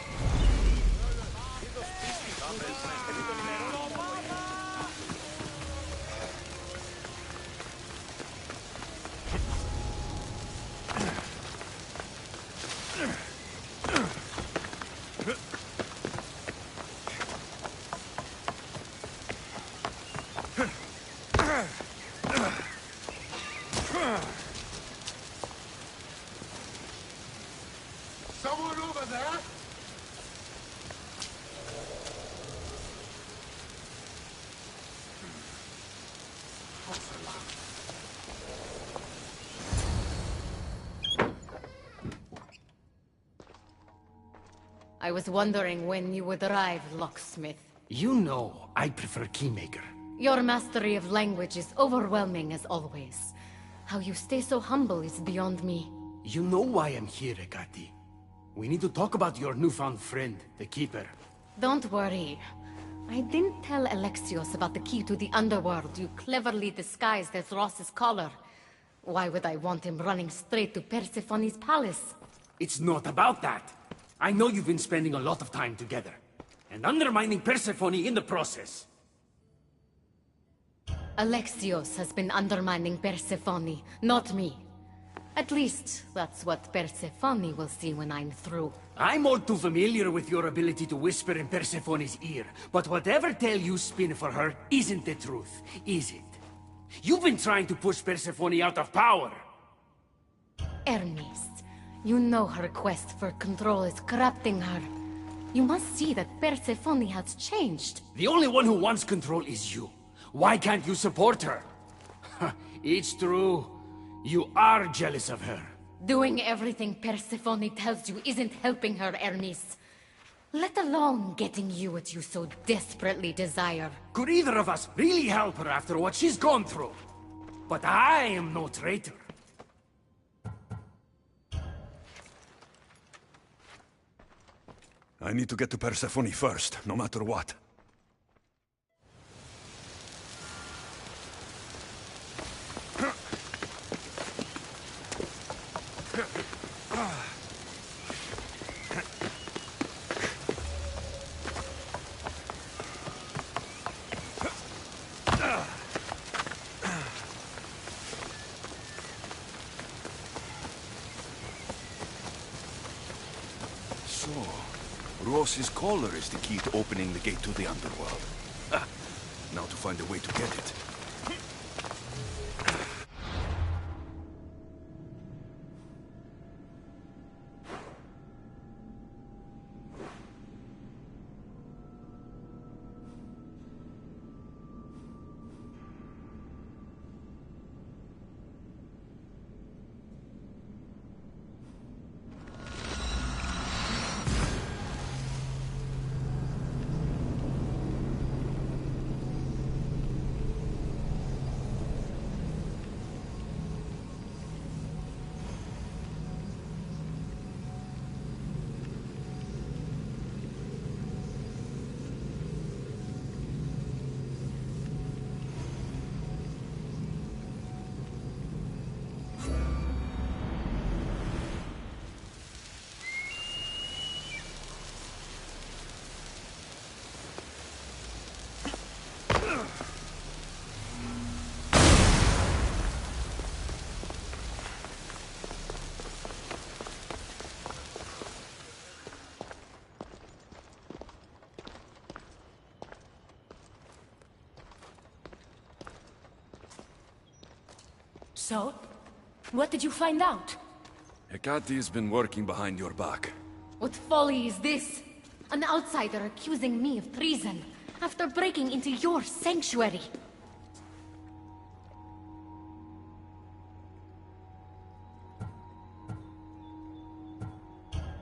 [SPEAKER 13] Someone over there?
[SPEAKER 1] I was wondering when you would arrive, locksmith.
[SPEAKER 12] You know, I prefer Keymaker.
[SPEAKER 1] Your mastery of language is overwhelming as always. How you stay so humble is beyond me.
[SPEAKER 12] You know why I'm here, Ekati. We need to talk about your newfound friend, the Keeper.
[SPEAKER 1] Don't worry. I didn't tell Alexios about the key to the underworld you cleverly disguised as Ross's collar. Why would I want him running straight to Persephone's palace?
[SPEAKER 12] It's not about that. I know you've been spending a lot of time together, and undermining Persephone in the process.
[SPEAKER 1] Alexios has been undermining Persephone, not me. At least, that's what Persephone will see when I'm through.
[SPEAKER 12] I'm all too familiar with your ability to whisper in Persephone's ear, but whatever tale you spin for her isn't the truth, is it? You've been trying to push Persephone out of power!
[SPEAKER 1] Hermes, you know her quest for control is corrupting her. You must see that Persephone has changed.
[SPEAKER 12] The only one who wants control is you. Why can't you support her? It's true. You are jealous of her.
[SPEAKER 1] Doing everything Persephone tells you isn't helping her, Hermes. Let alone getting you what you so desperately desire.
[SPEAKER 12] Could either of us really help her after what she's gone through? But I am no traitor.
[SPEAKER 2] I need to get to Persephone first, no matter what. Ross's collar is the key to opening the gate to the underworld. Now to find a way to get it.
[SPEAKER 6] So? What did you find out?
[SPEAKER 2] Hecate been working behind your back.
[SPEAKER 1] What folly is this? An outsider accusing me of treason after breaking into your sanctuary.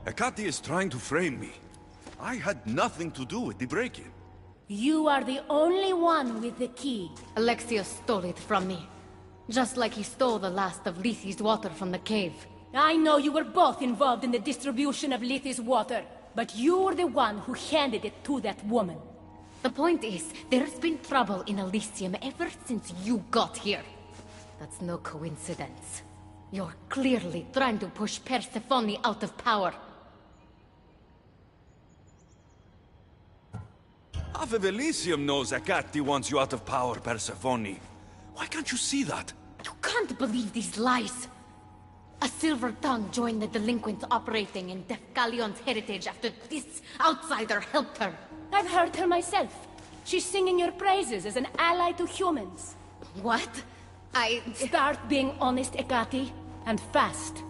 [SPEAKER 2] Hecate is trying to frame me. I had nothing to do with the break-in.
[SPEAKER 6] You are the only one with the key.
[SPEAKER 1] Alexios stole it from me. Just like he stole the last of Lethi's water from the cave.
[SPEAKER 6] I know you were both involved in the distribution of Lethi's water, but you're the one who handed it to that woman.
[SPEAKER 1] The point is, there's been trouble in Elysium ever since you got here. That's no coincidence. You're clearly trying to push Persephone out of power.
[SPEAKER 2] Half of Elysium knows Hecate wants you out of power, Persephone. Why can't you see that?
[SPEAKER 1] You can't believe these lies. A silver tongue joined the delinquents operating in Defcalion's heritage after this outsider helped her.
[SPEAKER 6] I've heard her myself. She's singing your praises as an ally to humans.
[SPEAKER 1] What?
[SPEAKER 6] Start being honest, Hecate, and fast.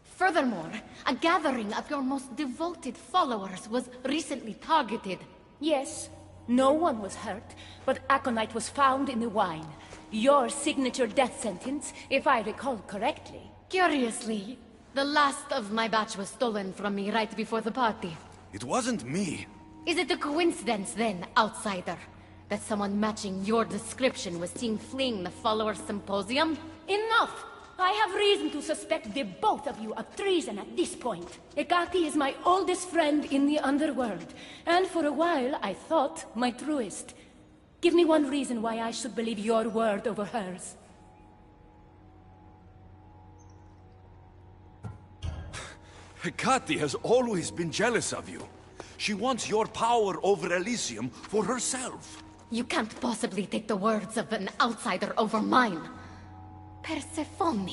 [SPEAKER 1] Furthermore, a gathering of your most devoted followers was recently targeted.
[SPEAKER 6] Yes, no one was hurt, but aconite was found in the wine. Your signature death sentence, if I recall correctly.
[SPEAKER 1] Curiously, the last of my batch was stolen from me right before the party.
[SPEAKER 2] It wasn't me.
[SPEAKER 1] Is it a coincidence then, outsider, that someone matching your description was seen fleeing the followers' symposium?
[SPEAKER 6] Enough! I have reason to suspect the both of you of treason at this point. Hecate is my oldest friend in the underworld, and for a while I thought my truest. Give me one reason why I should believe your word over hers.
[SPEAKER 2] Hecate has always been jealous of you. She wants your power over Elysium for herself.
[SPEAKER 1] You can't possibly take the words of an outsider over mine. Persephone.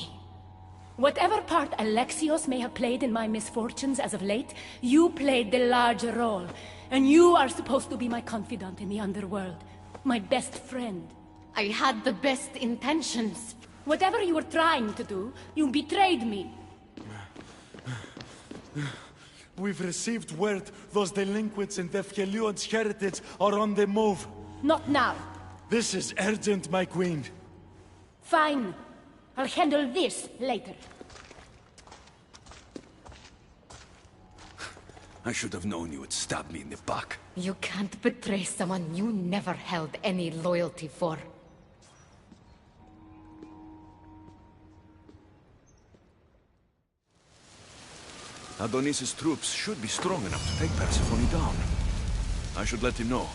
[SPEAKER 6] Whatever part Alexios may have played in my misfortunes as of late, you played the larger role. And you are supposed to be my confidant in the underworld. My best friend.
[SPEAKER 1] I had the best intentions.
[SPEAKER 6] Whatever you were trying to do, you betrayed me.
[SPEAKER 4] We've received word those delinquents in Defkelion's heritage are on the move.
[SPEAKER 6] Not now.
[SPEAKER 4] This is urgent, my queen.
[SPEAKER 6] Fine. I'll handle this later.
[SPEAKER 2] I should have known you would stab me in the back.
[SPEAKER 1] You can't betray someone you never held any loyalty for.
[SPEAKER 2] Adonis' troops should be strong enough to take Persephone down. I should let him know.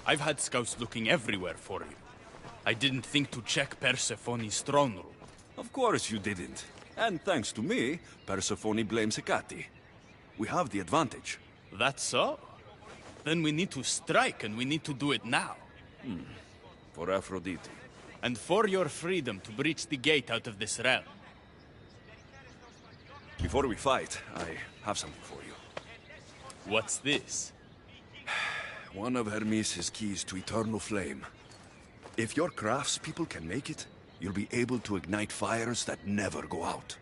[SPEAKER 5] I've had scouts looking everywhere for you. I didn't think to check Persephone's throne room.
[SPEAKER 2] Of course you didn't. And thanks to me, Persephone blames Hecate. We have the advantage.
[SPEAKER 5] That's so? Then we need to strike, and we need to do it now.
[SPEAKER 2] For Aphrodite.
[SPEAKER 5] And for your freedom to breach the gate out of this realm.
[SPEAKER 2] Before we fight, I have something for you.
[SPEAKER 5] What's this?
[SPEAKER 2] One of Hermes' keys to eternal flame. If your craftspeople can make it, you'll be able to ignite fires that never go out.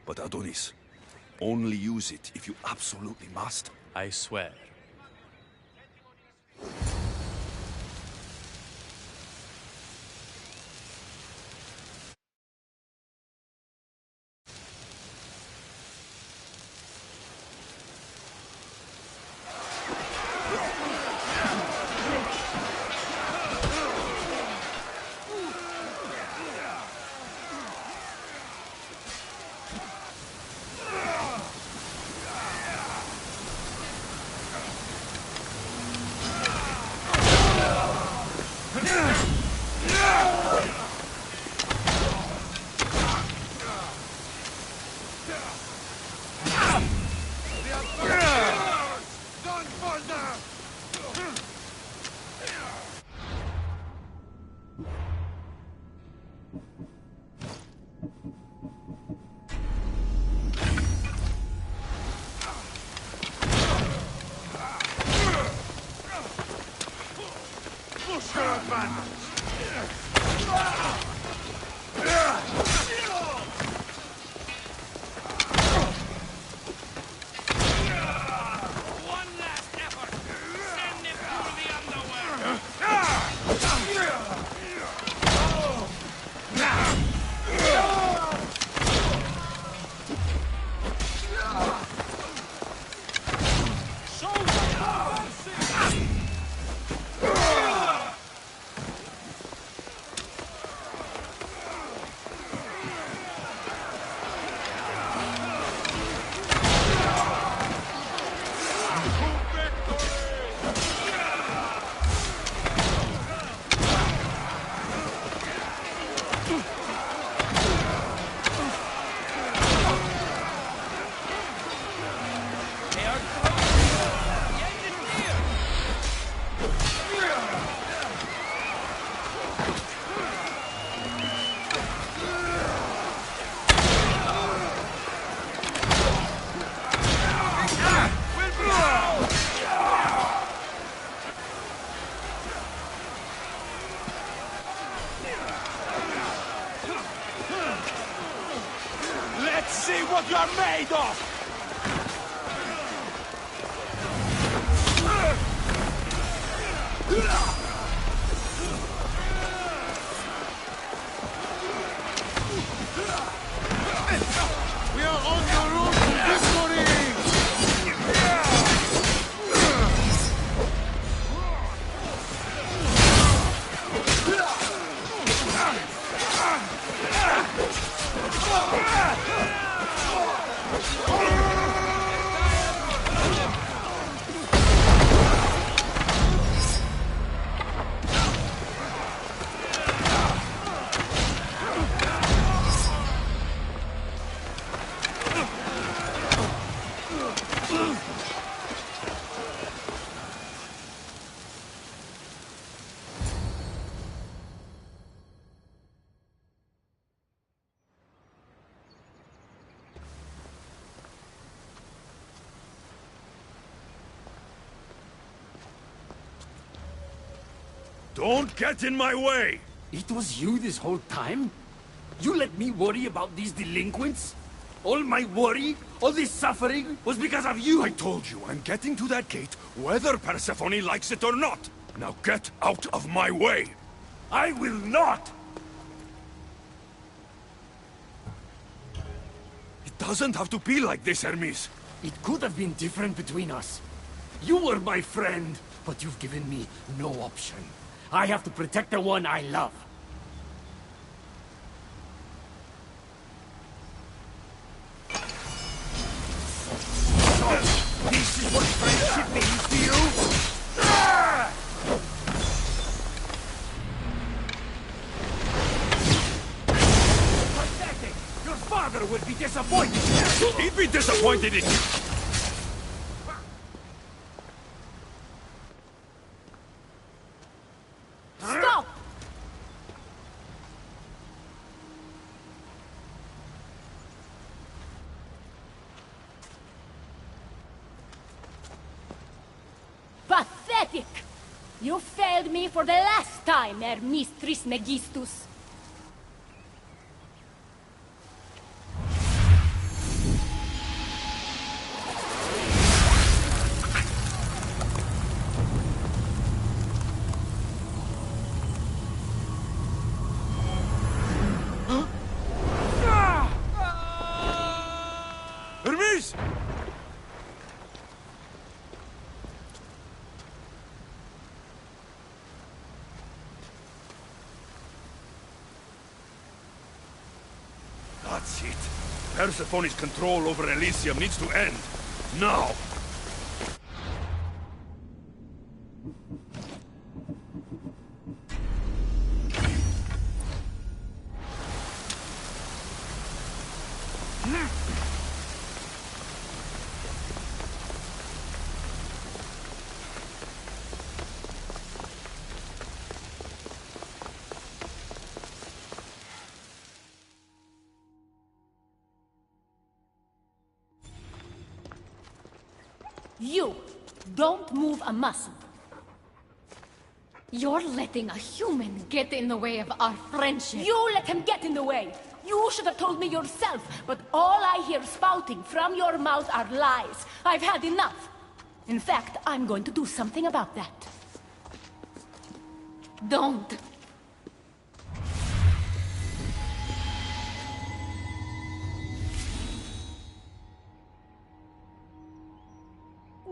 [SPEAKER 2] But Adonis, only use it if you absolutely must.
[SPEAKER 5] I swear.
[SPEAKER 4] What you're made of!
[SPEAKER 9] We are on the road to victory!
[SPEAKER 2] Don't get in my way!
[SPEAKER 12] It was you this whole time? You let me worry about these delinquents? All my worry, all this suffering, was because of you!
[SPEAKER 2] I told you, I'm getting to that gate, whether Persephone likes it or not! Now get out of my way!
[SPEAKER 12] I will not!
[SPEAKER 2] It doesn't have to be like this, Hermes!
[SPEAKER 12] It could have been different between us. You were my friend, but you've given me no option. I have to protect the one I love.
[SPEAKER 2] This is what friendship means to you?
[SPEAKER 12] Pathetic! Your father would be disappointed!
[SPEAKER 2] He'd be disappointed in you!
[SPEAKER 6] Stop! Pathetic! You failed me for the last time, Hermes Trismegistus.
[SPEAKER 2] That's it. Persephone's control over Elysium needs to end. Now!
[SPEAKER 6] You! Don't move a muscle.
[SPEAKER 1] You're letting a human get in the way of our friendship.
[SPEAKER 6] You let him get in the way! You should have told me yourself, but all I hear spouting from your mouth are lies. I've had enough. In fact, I'm going to do something about that.
[SPEAKER 1] Don't.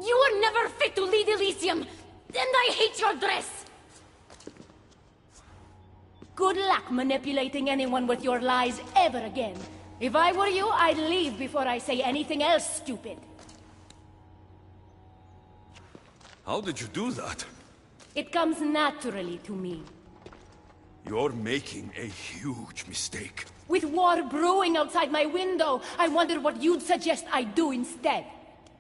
[SPEAKER 1] You were never fit to lead Elysium, and I hate your dress!
[SPEAKER 6] Good luck manipulating anyone with your lies ever again. If I were you, I'd leave before I say anything else stupid.
[SPEAKER 2] How did you do that?
[SPEAKER 6] It comes naturally to me.
[SPEAKER 2] You're making a huge mistake.
[SPEAKER 6] With war brewing outside my window, I wonder what you'd suggest I do instead.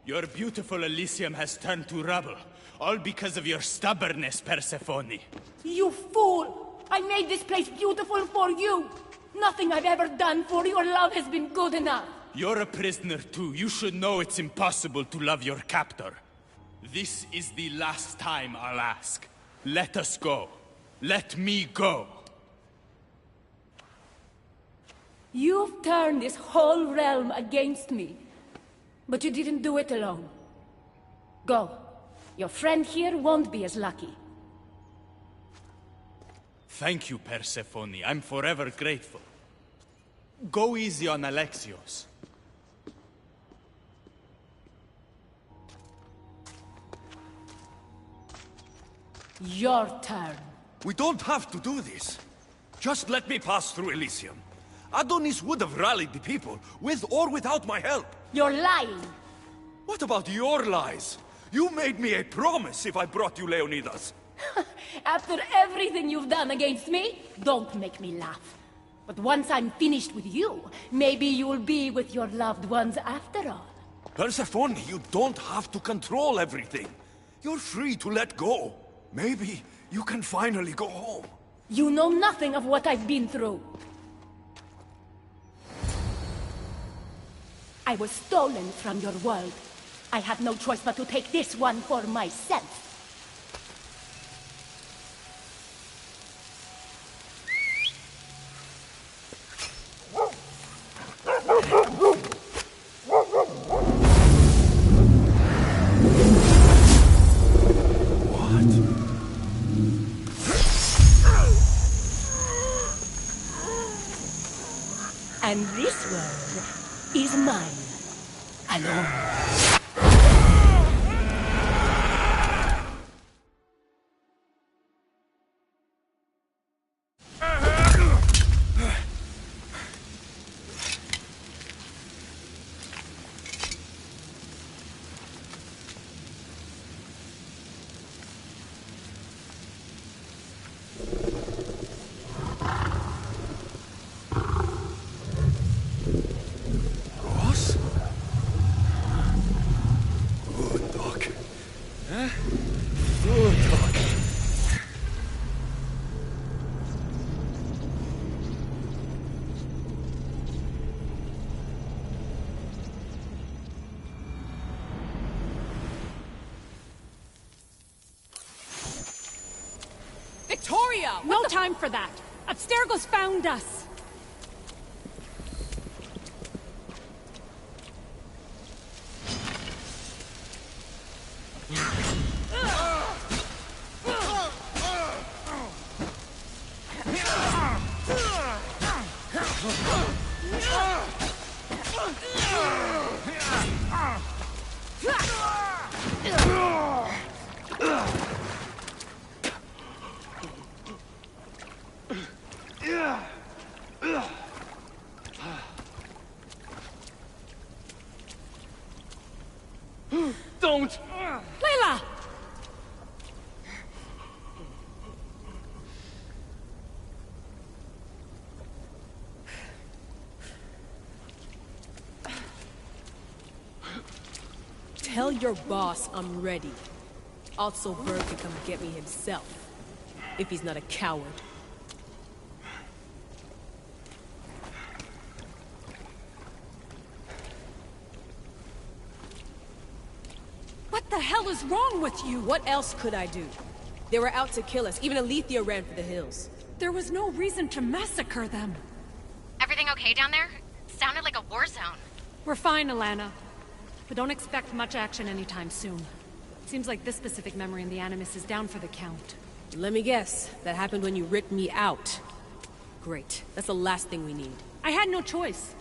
[SPEAKER 5] Your beautiful Elysium has turned to rubble, all because of your stubbornness, Persephone.
[SPEAKER 6] You fool! I made this place beautiful for you! Nothing I've ever done for your love has been good enough!
[SPEAKER 5] You're a prisoner too. You should know it's impossible to love your captor. This is the last time I'll ask. Let us go. Let me go.
[SPEAKER 6] You've turned this whole realm against me. But you didn't do it alone. Go. Your friend here won't be as lucky.
[SPEAKER 5] Thank you, Persephone. I'm forever grateful. Go easy on Alexios.
[SPEAKER 6] Your turn.
[SPEAKER 2] We don't have to do this. Just let me pass through Elysium. Adonis would have rallied the people, with or without my help.
[SPEAKER 6] You're lying.
[SPEAKER 2] What about your lies? You made me a promise if I brought you Leonidas.
[SPEAKER 6] After everything you've done against me, don't make me laugh. But once I'm finished with you, maybe you'll be with your loved ones after all.
[SPEAKER 2] Persephone, you don't have to control everything. You're free to let go. Maybe you can finally go home.
[SPEAKER 6] You know nothing of what I've been through. I was stolen from your world. I had no choice but to take this one for myself. And this world is mine, alone.
[SPEAKER 3] Victoria! No time for that! Abstergo's found us!
[SPEAKER 12] don't!
[SPEAKER 6] Layla!
[SPEAKER 10] Tell your boss I'm ready. Also, Bird can come get me himself. If he's not a coward.
[SPEAKER 6] What the hell is wrong with you?
[SPEAKER 10] What else could I do? They were out to kill us. Even Alethea ran for the hills.
[SPEAKER 6] There was no reason to massacre them.
[SPEAKER 1] Everything okay down there? Sounded like a war zone.
[SPEAKER 6] We're fine, Alana. But don't expect much action anytime soon. Seems like this specific memory in the Animus is down for the count.
[SPEAKER 10] Let me guess. That happened when you ripped me out. Great. That's the last thing we need.
[SPEAKER 6] I had no choice.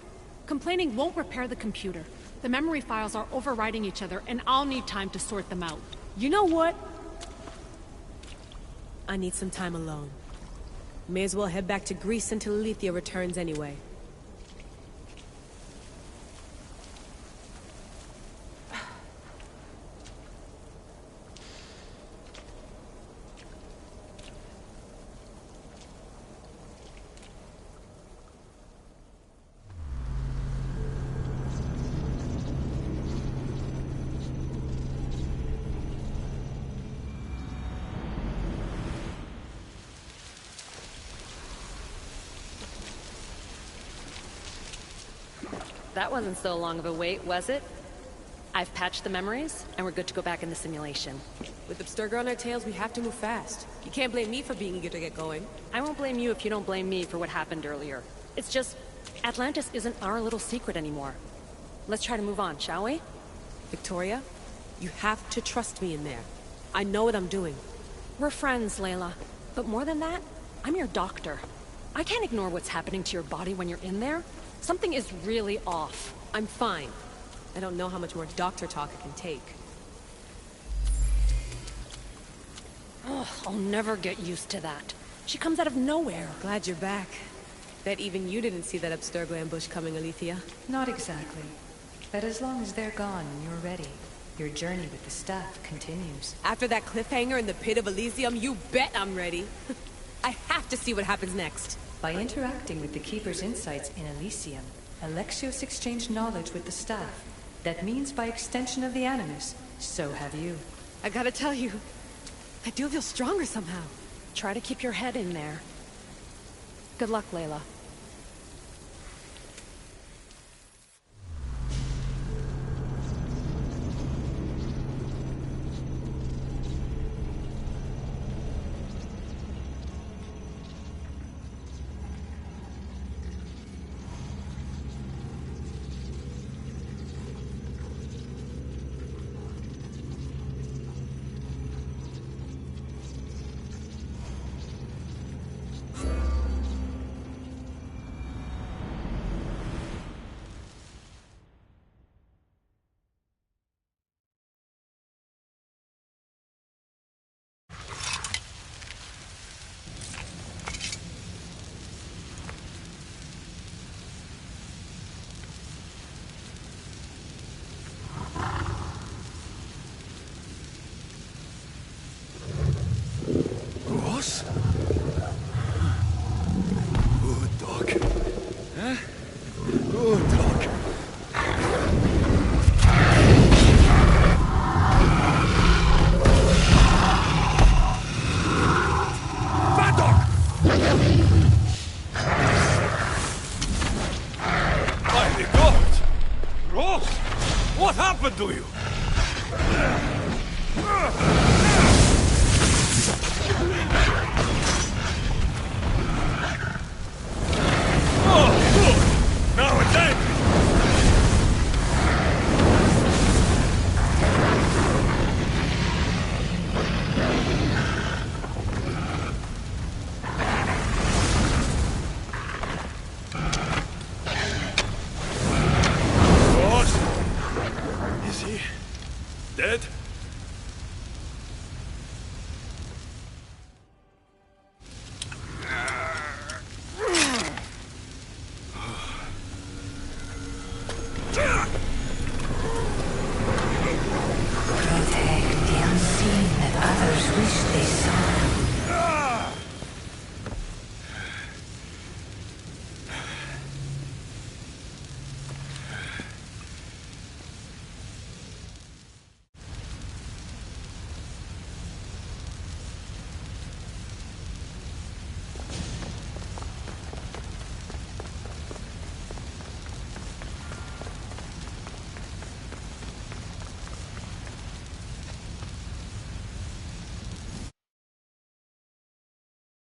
[SPEAKER 6] Complaining won't repair the computer. The memory files are overriding each other, and I'll need time to sort them out.
[SPEAKER 10] You know what? I need some time alone. May as well head back to Greece until Alethea returns anyway.
[SPEAKER 14] That wasn't so long of a wait, was it? I've patched the memories, and we're good to go back in the simulation.
[SPEAKER 10] With Abstergo on our tails, we have to move fast. You can't blame me for being eager to get going.
[SPEAKER 14] I won't blame you if you don't blame me for what happened earlier. It's just, Atlantis isn't our little secret anymore. Let's try to move on, shall we?
[SPEAKER 10] Victoria, you have to trust me in there. I know what I'm doing.
[SPEAKER 14] We're friends, Layla. But more than that, I'm your doctor. I can't ignore what's happening to your body when you're in there. Something is really off.
[SPEAKER 10] I'm fine. I don't know how much more doctor talk I can take.
[SPEAKER 14] Ugh, I'll never get used to that. She comes out of nowhere.
[SPEAKER 10] Glad you're back. Bet even you didn't see that Abstergo ambush coming, Alethea.
[SPEAKER 15] Not exactly. But as long as they're gone and you're ready, your journey with the staff continues.
[SPEAKER 10] After that cliffhanger in the pit of Elysium, you bet I'm ready. I have to see what happens next.
[SPEAKER 15] By interacting with the Keeper's insights in Elysium, Alexios exchanged knowledge with the staff. That means by extension of the Animus, so have you.
[SPEAKER 10] I gotta tell you, I do feel stronger somehow.
[SPEAKER 14] Try to keep your head in there. Good luck, Layla.
[SPEAKER 2] What happened to you?